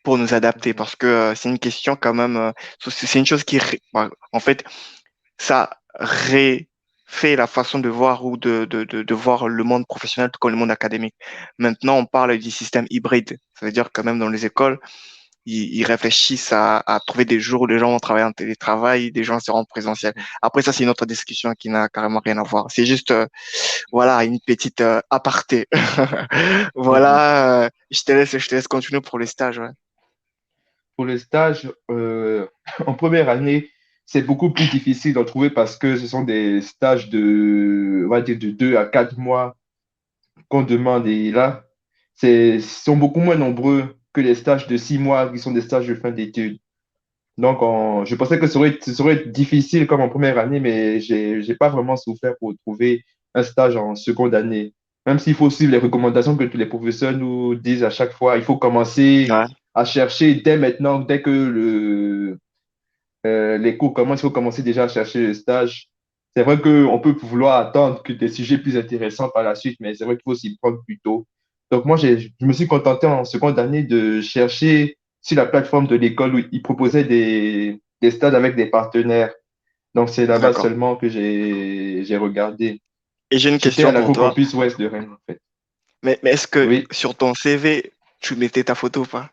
pour nous adapter. mhm, Parce que c'est une question quand même, c'est une chose bah, en fait, ça refait la façon de voir ou de voir le monde professionnel tout comme le monde académique. Maintenant, on parle du système hybride. Ça veut dire que même dans les écoles, ils réfléchissent à trouver des jours où les gens vont travailler en télétravail, des gens seront en présentiel. Après, ça, c'est une autre discussion qui n'a carrément rien à voir. C'est juste, voilà, une petite aparté. mhm. Voilà, je te laisse continuer pour les stages. Ouais. Pour les stages, en première année, c'est beaucoup plus difficile d'en trouver parce que ce sont des stages on va dire, de 2 à 4 mois qu'on demande. Et là, ils sont beaucoup moins nombreux que les stages de 6 mois qui sont des stages de fin d'études. Donc, je pensais que ce serait difficile comme en première année, mais j'ai pas vraiment souffert pour trouver un stage en seconde année. Même s'il faut suivre les recommandations que tous les professeurs nous disent à chaque fois, il faut commencer Ouais. à chercher dès maintenant, dès que les cours commencent, il faut commencer déjà à chercher le stage. C'est vrai qu'on peut vouloir attendre que des sujets plus intéressants par la suite, mais c'est vrai qu'il faut s'y prendre plus tôt. Donc moi, je me suis contenté en seconde année de chercher sur la plateforme de l'école où ils proposaient des stages avec des partenaires. Donc c'est là-bas D'accord. seulement que j'ai regardé. Et j'ai une J'étais à question pour toi. l'Agrocampus Ouest de Rennes, en fait. Mais est-ce que Oui, sur ton CV, tu mettais ta photo ou pas?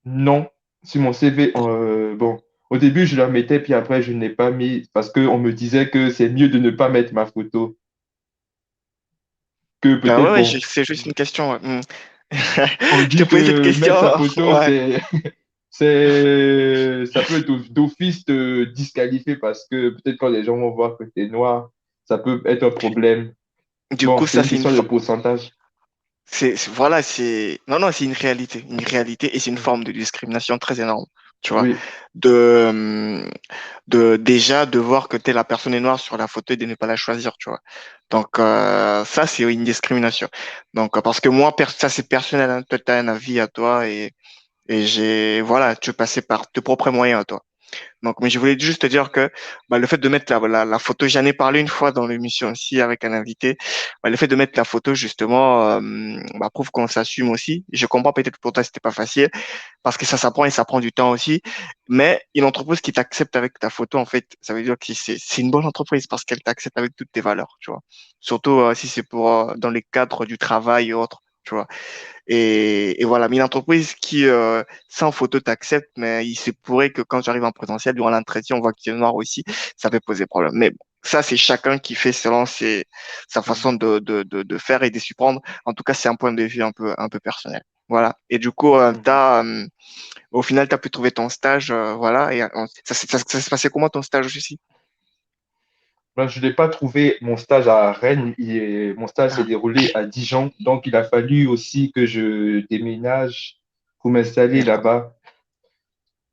non, sur mon CV, bon, au début, je la mettais, puis après, je ne l'ai pas mis parce qu'on me disait que c'est mieux de ne pas mettre ma photo. que Ah ouais, peut-être, ouais, bon, c'est juste une question. Ouais. on Je te dit posais cette que question. mettre sa photo, Ouais. ça peut être d'office te disqualifier parce que peut-être quand les gens vont voir que tu es noir, ça peut être un problème. Du Bon, coup, c'est ça, une question de pourcentage. voilà, non, non, c'est une réalité et c'est une Mhm. forme de discrimination très énorme, tu vois. Oui. De, hum, déjà de voir que t'es la personne est noire sur la photo et de ne pas la choisir, tu vois. Donc, ça, c'est une discrimination. Donc, parce que moi, ça, c'est personnel, hein. Toi, t'as un avis à toi voilà, tu veux passer par tes propres moyens à toi. Donc, mais je voulais juste te dire que bah, le fait de mettre la photo, j'en ai parlé une fois dans l'émission aussi avec un invité, bah, le fait de mettre la photo justement bah, prouve qu'on s'assume aussi. Je comprends peut-être que pour toi c'était pas facile parce que ça s'apprend et ça prend du temps aussi, mais une entreprise qui t'accepte avec ta photo, en fait, ça veut dire que c'est une bonne entreprise parce qu'elle t'accepte avec toutes tes valeurs, tu vois. Surtout si c'est pour dans les cadres du travail et autres. Tu vois. Et voilà, mais une entreprise qui, sans photo, t'accepte, mais il se pourrait que quand j'arrive en présentiel, durant l'entretien, on voit que tu es noir aussi, ça peut poser problème. Mais bon, ça, c'est chacun qui fait selon sa façon Mhm. de faire et de s'y prendre. En tout cas, c'est un point de vue un peu personnel. Voilà. Et du coup, Mhm. au final, tu as pu trouver ton stage, voilà. Et ça se passait comment ton stage aussi? Ben, je n'ai pas trouvé mon stage à Rennes. Mon stage s'est Ah, déroulé à Dijon. Donc, il a fallu aussi que je déménage pour m'installer d'accord. là-bas.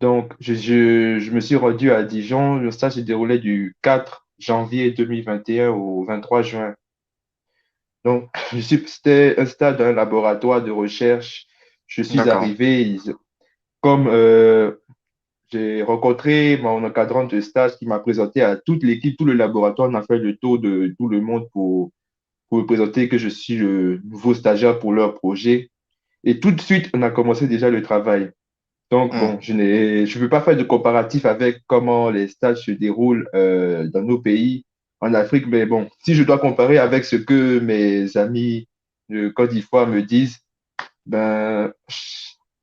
Donc, je me suis rendu à Dijon. Le stage s'est déroulé du 4 janvier 2021 au 23 juin. Donc, c'était un stage d'un laboratoire de recherche. Je suis D'accord. arrivé, comme j'ai rencontré mon encadrant de stage qui m'a présenté à toute l'équipe, tout le laboratoire. On a fait le tour de tout le monde pour me présenter que je suis le nouveau stagiaire pour leur projet. Et tout de suite, on a commencé déjà le travail. Donc, Hmm. bon, je ne veux pas faire de comparatif avec comment les stages se déroulent dans nos pays en Afrique, mais bon, si je dois comparer avec ce que mes amis de Côte d'Ivoire me disent, ben,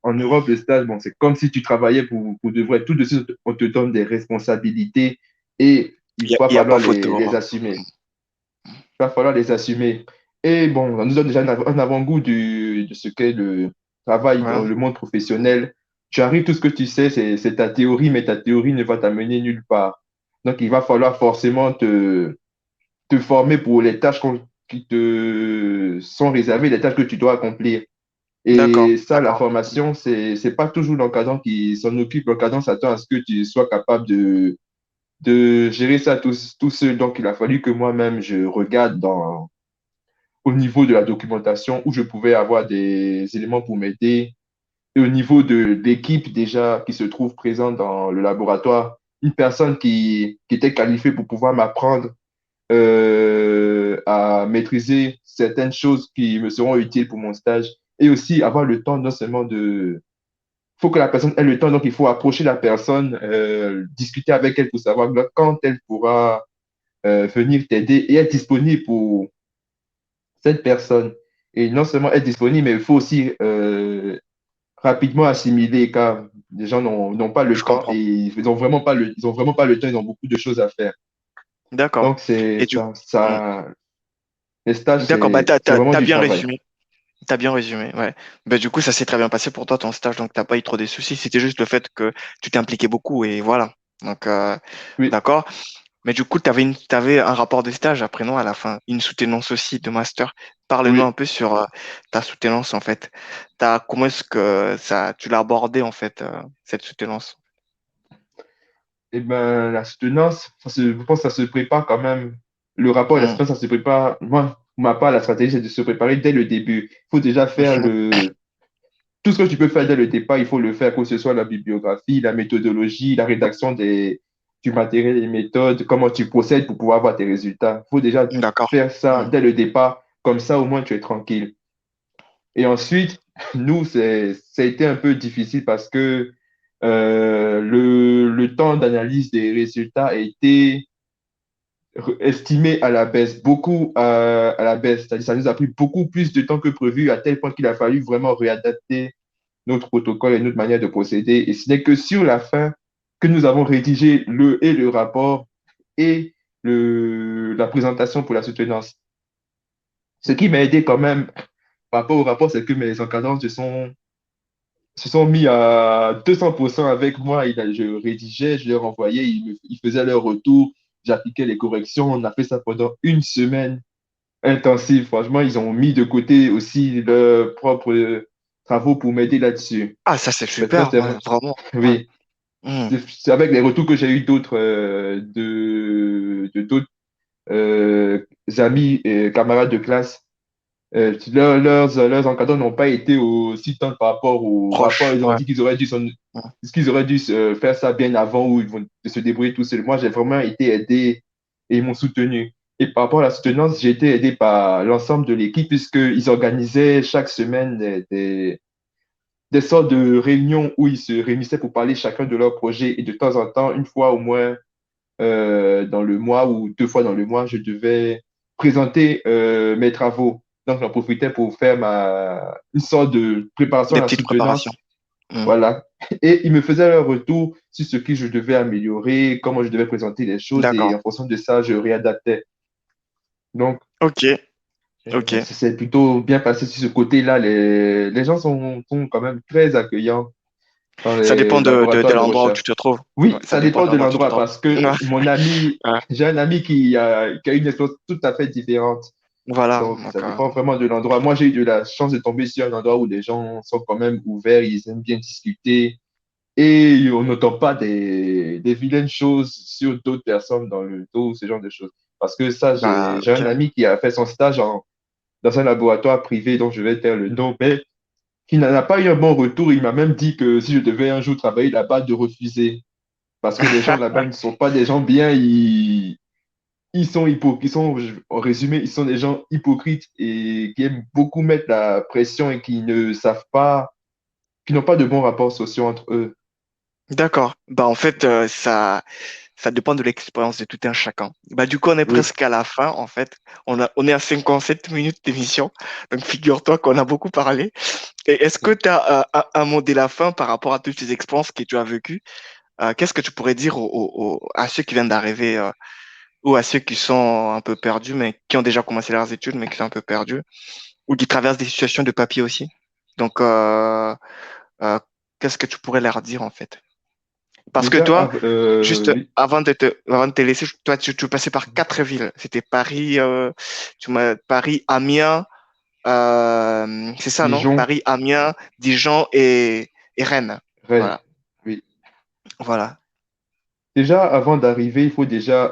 en Europe, le stage, bon, c'est comme si tu travaillais pour de vrai. Tout de suite, on te donne des responsabilités et Il y a pas photo. les assumer. Il va falloir les assumer. Et bon, ça nous donne déjà un avant-goût de ce qu'est le travail dans Ouais. le monde professionnel. Tu arrives, tout ce que tu sais, c'est ta théorie, mais ta théorie ne va t'amener nulle part. Donc, il va falloir forcément te former pour les tâches qui te sont réservées, les tâches que tu dois accomplir. D'accord. Et ça, la D'accord. formation, c'est pas toujours l'encadrant qui s'en occupe. L'encadrant s'attend à ce que tu sois capable de gérer ça tout seul. Donc, il a fallu que moi-même, je regarde au niveau de la documentation où je pouvais avoir des éléments pour m'aider. Et au niveau de l'équipe déjà qui se trouve présente dans le laboratoire, une personne qui était qualifiée pour pouvoir m'apprendre à maîtriser certaines choses qui me seront utiles pour mon stage. Et aussi avoir le temps non seulement de... Il faut que la personne ait le temps, donc il faut approcher la personne, discuter avec elle pour savoir quand elle pourra venir t'aider et être disponible pour cette personne. Et non seulement être disponible, mais il faut aussi rapidement assimiler car les gens n'ont pas Je le temps et comprends. ils ont vraiment pas le temps, ils ont beaucoup de choses à faire. D'accord. Donc, c'est Et du, ça, hmm. les stages, D'accord, bah c'est vraiment t'as du bien travail. résumé. T'as bien résumé, ouais. Bah, du coup, ça s'est très bien passé pour toi, ton stage, donc t'as pas eu trop de soucis. C'était juste le fait que tu t'es impliqué beaucoup et voilà. Donc, Oui, d'accord. Mais du coup, t'avais un rapport de stage après, non, à la fin. Une soutenance aussi de master. Parle-nous un oui. peu sur ta soutenance, en fait. Comment est-ce que tu l'as abordé, en fait, cette soutenance? Et ben, la soutenance, je pense que ça se prépare quand même. Le rapport et la Hmm. soutenance, ça se prépare. Moi, pour ma part, la stratégie, c'est de se préparer dès le début. Il faut déjà faire Mhm. tout ce que tu peux faire dès le départ, il faut le faire, que ce soit la bibliographie, la méthodologie, la rédaction du matériel et méthodes, comment tu procèdes pour pouvoir avoir tes résultats. Il faut déjà D'accord. faire ça Hmm. dès le départ, comme ça au moins tu es tranquille. Et ensuite, nous, ça a été un peu difficile parce que le temps d'analyse des résultats a été estimé à la baisse, beaucoup à la baisse. C'est-à-dire, ça nous a pris beaucoup plus de temps que prévu, à tel point qu'il a fallu vraiment réadapter notre protocole et notre manière de procéder. Et ce n'est que sur la fin que nous avons rédigé le rapport et la présentation pour la soutenance. Ce qui m'a aidé quand même par rapport au rapport, c'est que mes encadrants se sont mis à 200% avec moi. Je rédigeais, je leur envoyais, ils faisaient leur retour, j'appliquais les corrections. On a fait ça pendant une semaine intensive. Franchement, ils ont mis de côté aussi leurs propres travaux pour m'aider là-dessus. Ah, ça c'est Maintenant, super, ouais, vraiment. Ouais. oui, Hmm. c'est avec les retours que j'ai eu d'autres de d'autres amis et camarades de classe. Leurs encadrants n'ont pas été aussi tendres par rapport au rapport. Proche, Ils ont ouais. dit Ouais. qu'ils auraient dû faire ça bien avant ou ils vont se débrouiller tout seuls. Moi, j'ai vraiment été aidé et ils m'ont soutenu. Et par rapport à la soutenance, j'ai été aidé par l'ensemble de l'équipe puisqu'ils organisaient chaque semaine des sortes de réunions où ils se réunissaient pour parler chacun de leur projet. Et de temps en temps, une fois au moins dans le mois ou deux fois dans le mois, je devais présenter mes travaux. Donc, j'en profitais pour faire une sorte de préparation à Des la petites préparations. soutenance. Hmm. Voilà. Et ils me faisaient leur retour sur ce que je devais améliorer, comment je devais présenter les choses et D'accord. en fonction de ça, je réadaptais. Donc, Ok, ok. ça s'est plutôt bien passé sur ce côté-là. Les gens sont quand même très accueillants dans Ça les dépend de laboratoires de l'endroit où tu recherche. te trouves. Ouais, Oui, ça ça dépend dépend de de l'endroit où tu te l'endroit trouves. parce que mon ami, Ouais. j'ai un ami qui a une expérience tout à fait différente. Voilà, Donc, ça d'accord. dépend vraiment de l'endroit. Moi, j'ai eu de la chance de tomber sur un endroit où les gens sont quand même ouverts, ils aiment bien discuter et on n'entend pas des vilaines choses sur d'autres personnes dans le dos, ce genre de choses. Parce que ça, Bah, j'ai un ok. ami qui a fait son stage dans un laboratoire privé dont je vais taire le nom, mais qui n'en a pas eu un bon retour. Il m'a même dit que si je devais un jour travailler là-bas, de refuser. Parce que les gens là-bas ne sont pas des gens bien, ils sont hypocrites, en résumé, ils sont des gens hypocrites et qui aiment beaucoup mettre la pression et qui ne savent pas, qui n'ont pas de bons rapports sociaux entre eux. D'accord. Bah, en fait, ça dépend de l'expérience de tout un chacun. Bah, du coup, on est Oui. presque à la fin, en fait. On est à 57 minutes d'émission. Donc, figure-toi qu'on a beaucoup parlé. Et est-ce que tu as un mot de la fin par rapport à toutes ces expériences que tu as vécues? Qu'est-ce que tu pourrais dire à ceux qui viennent d'arriver ou à ceux qui sont un peu perdus, mais qui ont déjà commencé leurs études, mais qui sont un peu perdus, ou qui traversent des situations de papier aussi? Donc, euh, qu'est-ce que tu pourrais leur dire, en fait? Parce que Déjà, toi, juste oui, avant de te laisser, toi, tu passais par quatre villes. C'était Paris, Paris, Amiens, c'est ça, non? Dijon, Paris, Amiens, Dijon et Rennes. Rennes. Voilà, Oui. voilà. Déjà, avant d'arriver, il faut déjà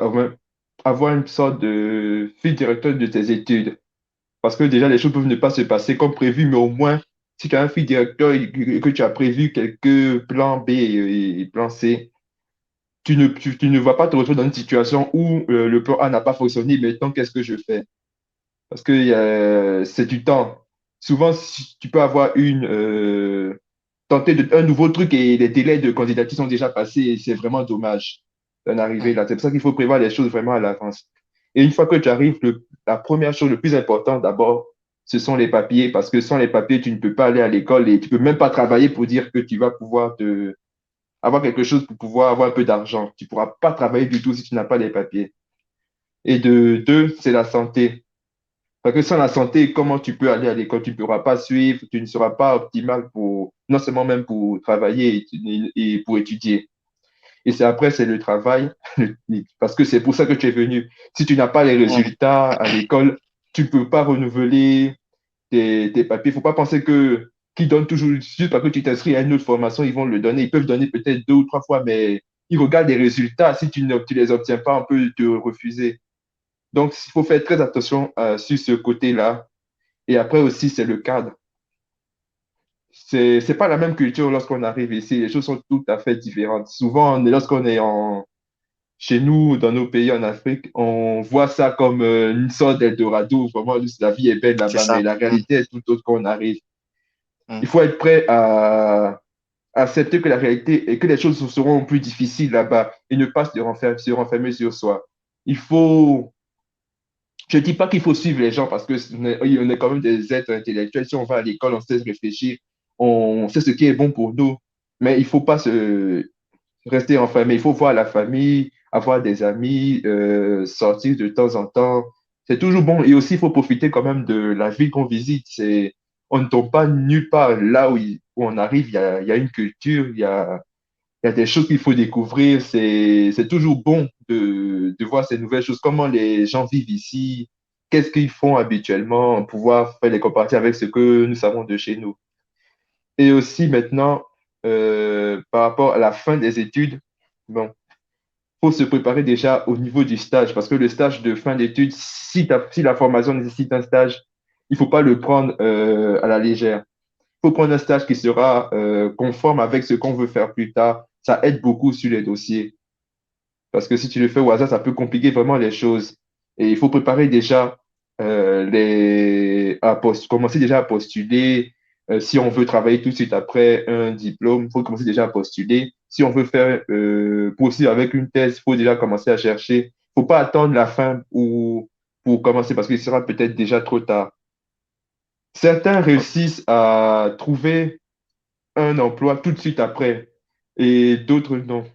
avoir une sorte de fil directeur de tes études. Parce que déjà, les choses peuvent ne pas se passer comme prévu, mais au moins, si tu as un fil directeur et que tu as prévu quelques plans B et plan C, tu ne vas pas te retrouver dans une situation où le plan A n'a pas fonctionné, maintenant, qu'est-ce que je fais? Parce que c'est du temps. Souvent, si tu peux avoir tenter un nouveau truc et les délais de candidature sont déjà passés et c'est vraiment dommage d'en arriver Hmm. là. C'est pour ça qu'il faut prévoir les choses vraiment à l'avance. Et une fois que tu arrives, la première chose, le plus important d'abord, ce sont les papiers, parce que sans les papiers, tu ne peux pas aller à l'école et tu peux même pas travailler pour dire que tu vas pouvoir avoir quelque chose pour pouvoir avoir un peu d'argent. Tu pourras pas travailler du tout si tu n'as pas les papiers. Et de deux, c'est la santé. Parce que sans la santé, comment tu peux aller à l'école? Tu ne pourras pas suivre, tu ne seras pas optimal pour, non seulement même pour travailler et pour étudier. Et c'est après, c'est le travail, parce que c'est pour ça que tu es venu. Si tu n'as pas les Hmm. résultats à l'école, tu ne peux pas renouveler tes papiers. Il ne faut pas penser que qu'ils donnent toujours, juste parce que tu t'inscris à une autre formation, ils vont le donner. Ils peuvent donner peut-être deux ou trois fois, mais ils regardent les résultats. Si tu les obtiens pas, on peut te refuser. Donc, il faut faire très attention sur ce côté-là. Et après aussi, c'est le cadre. C'est pas la même culture lorsqu'on arrive ici. Les choses sont tout à fait différentes. Souvent, lorsqu'on est chez nous, dans nos pays en Afrique, on voit ça comme une sorte d'Eldorado. Vraiment, la vie est belle C'est là-bas, mais ça. la Hmm. réalité est tout autre quand on arrive. Hmm. Il faut être prêt à accepter que la réalité et que les choses seront plus difficiles là-bas et ne pas se renfermer sur soi. Il faut Je ne dis pas qu'il faut suivre les gens parce que on est quand même des êtres intellectuels. Si on va à l'école, on sait réfléchir, on sait ce qui est bon pour nous. Mais il ne faut pas se rester enfermé. Il faut voir la famille, avoir des amis, sortir de temps en temps. c'est toujours bon. Et aussi, il faut profiter quand même de la ville qu'on visite. On ne tombe pas nulle part. Là où on arrive, il y a une culture, il y a des choses qu'il faut découvrir. C'est toujours bon de voir ces nouvelles choses, comment les gens vivent ici, qu'est-ce qu'ils font habituellement, pouvoir faire les comparatifs avec ce que nous savons de chez nous. Et aussi maintenant, par rapport à la fin des études, bon, faut se préparer déjà au niveau du stage, parce que le stage de fin d'études, si la formation nécessite un stage, il faut pas le prendre à la légère. Il faut prendre un stage qui sera conforme avec ce qu'on veut faire plus tard. Ça aide beaucoup sur les dossiers, parce que si tu le fais au hasard, ça peut compliquer vraiment les choses. Et il faut préparer déjà commencer déjà à postuler. Si on veut travailler tout de suite après un diplôme, il faut commencer déjà à postuler. Si on veut faire poursuivre avec une thèse, il faut déjà commencer à chercher. Il ne faut pas attendre la fin pour commencer parce qu'il sera peut-être déjà trop tard. Certains réussissent à trouver un emploi tout de suite après et d'autres non.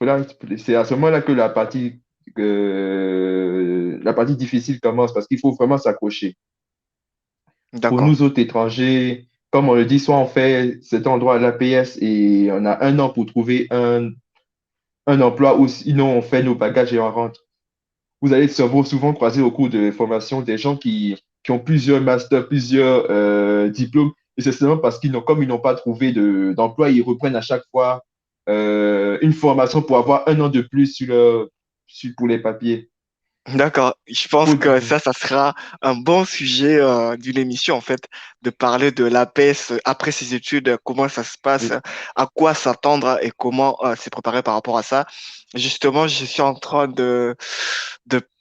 Voilà, c'est à ce moment-là que la partie difficile commence parce qu'il faut vraiment s'accrocher. Pour D'accord. nous autres étrangers, comme on le dit, soit on fait cet endroit à l'APS et on a un an pour trouver un emploi ou sinon on fait nos bagages et on rentre. Vous allez souvent croiser au cours de formation des gens qui ont plusieurs masters, plusieurs diplômes et c'est seulement parce comme ils n'ont pas trouvé d'emploi, ils reprennent à chaque fois une formation pour avoir un an de plus pour les papiers. D'accord. Je pense Faut- que ça sera un bon sujet d'une émission, en fait, de parler de l'APS après ses études, comment ça se passe, oui. à quoi s'attendre et comment se préparer par rapport à ça. Justement, je suis en train de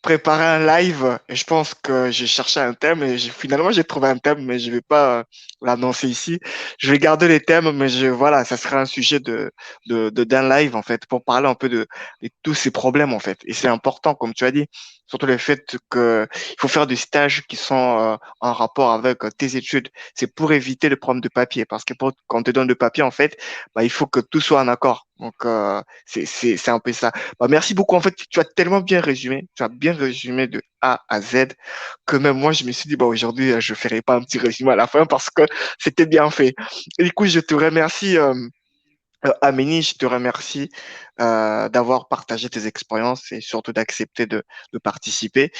préparer un live et je pense que j'ai cherché un thème et finalement j'ai trouvé un thème, mais je vais pas l'annoncer ici. Je vais garder les thèmes, mais voilà, ça sera un sujet d'un live, en fait, pour parler un peu de tous ces problèmes, en fait. Et c'est important, comme tu as dit. Surtout le fait que il faut faire des stages qui sont en rapport avec tes études. C'est pour éviter le problème de papier. Parce que quand on te donne le papier, en fait, bah, il faut que tout soit en accord. Donc, c'est un peu ça. Bah, merci beaucoup. En fait, tu as tellement bien résumé. Tu as bien résumé de A à Z que même moi, je me suis dit, bah, aujourd'hui, je ferai pas un petit résumé à la fin parce que c'était bien fait. Et du coup, je te remercie. Amélie, je te remercie d'avoir partagé tes expériences et surtout d'accepter de participer.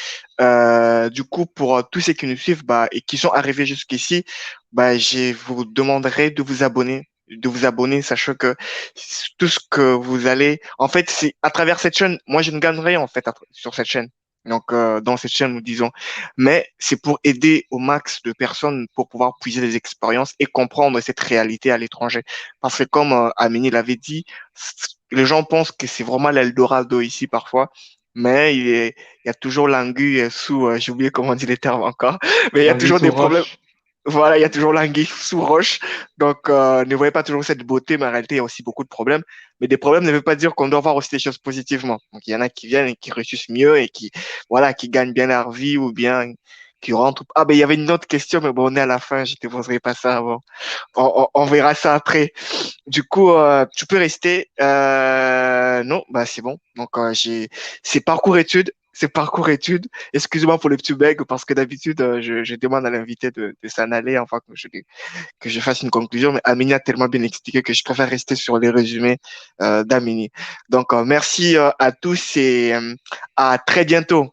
Du coup, pour tous ceux qui nous suivent bah, et qui sont arrivés jusqu'ici, bah, je vous demanderai de vous abonner, sachant que tout ce que vous allez, en fait, c'est à travers cette chaîne, moi je ne gagne rien en fait sur cette chaîne. Donc, dans cette chaîne, nous disons, mais c'est pour aider au max de personnes pour pouvoir puiser des expériences et comprendre cette réalité à l'étranger. Parce que comme Amélie l'avait dit, les gens pensent que c'est vraiment l'Eldorado ici parfois, mais il y a toujours l'anguille sous, j'ai oublié comment on dit les termes encore, mais il y a L'anguille toujours sous des problèmes. roche. Voilà, il y a toujours l'anguille sous roche. Donc, ne voyez pas toujours cette beauté, mais en réalité, il y a aussi beaucoup de problèmes. Mais des problèmes ne veut pas dire qu'on doit voir aussi les choses positivement. Donc, il y en a qui viennent et qui réussissent mieux et qui, voilà, qui gagnent bien leur vie ou bien qui rentrent. Ah, ben, il y avait une autre question, mais bon, on est à la fin, je ne te poserai pas ça avant. On verra ça après. Du coup, tu peux rester. Non, bah c'est bon. Donc c'est parcours études. C'est parcours études. Excuse-moi pour le petit bug parce que d'habitude je demande à l'invité de s'en aller enfin que je fasse une conclusion. Mais Amini a tellement bien expliqué que je préfère rester sur les résumés d'Amini. Donc merci à tous et à très bientôt.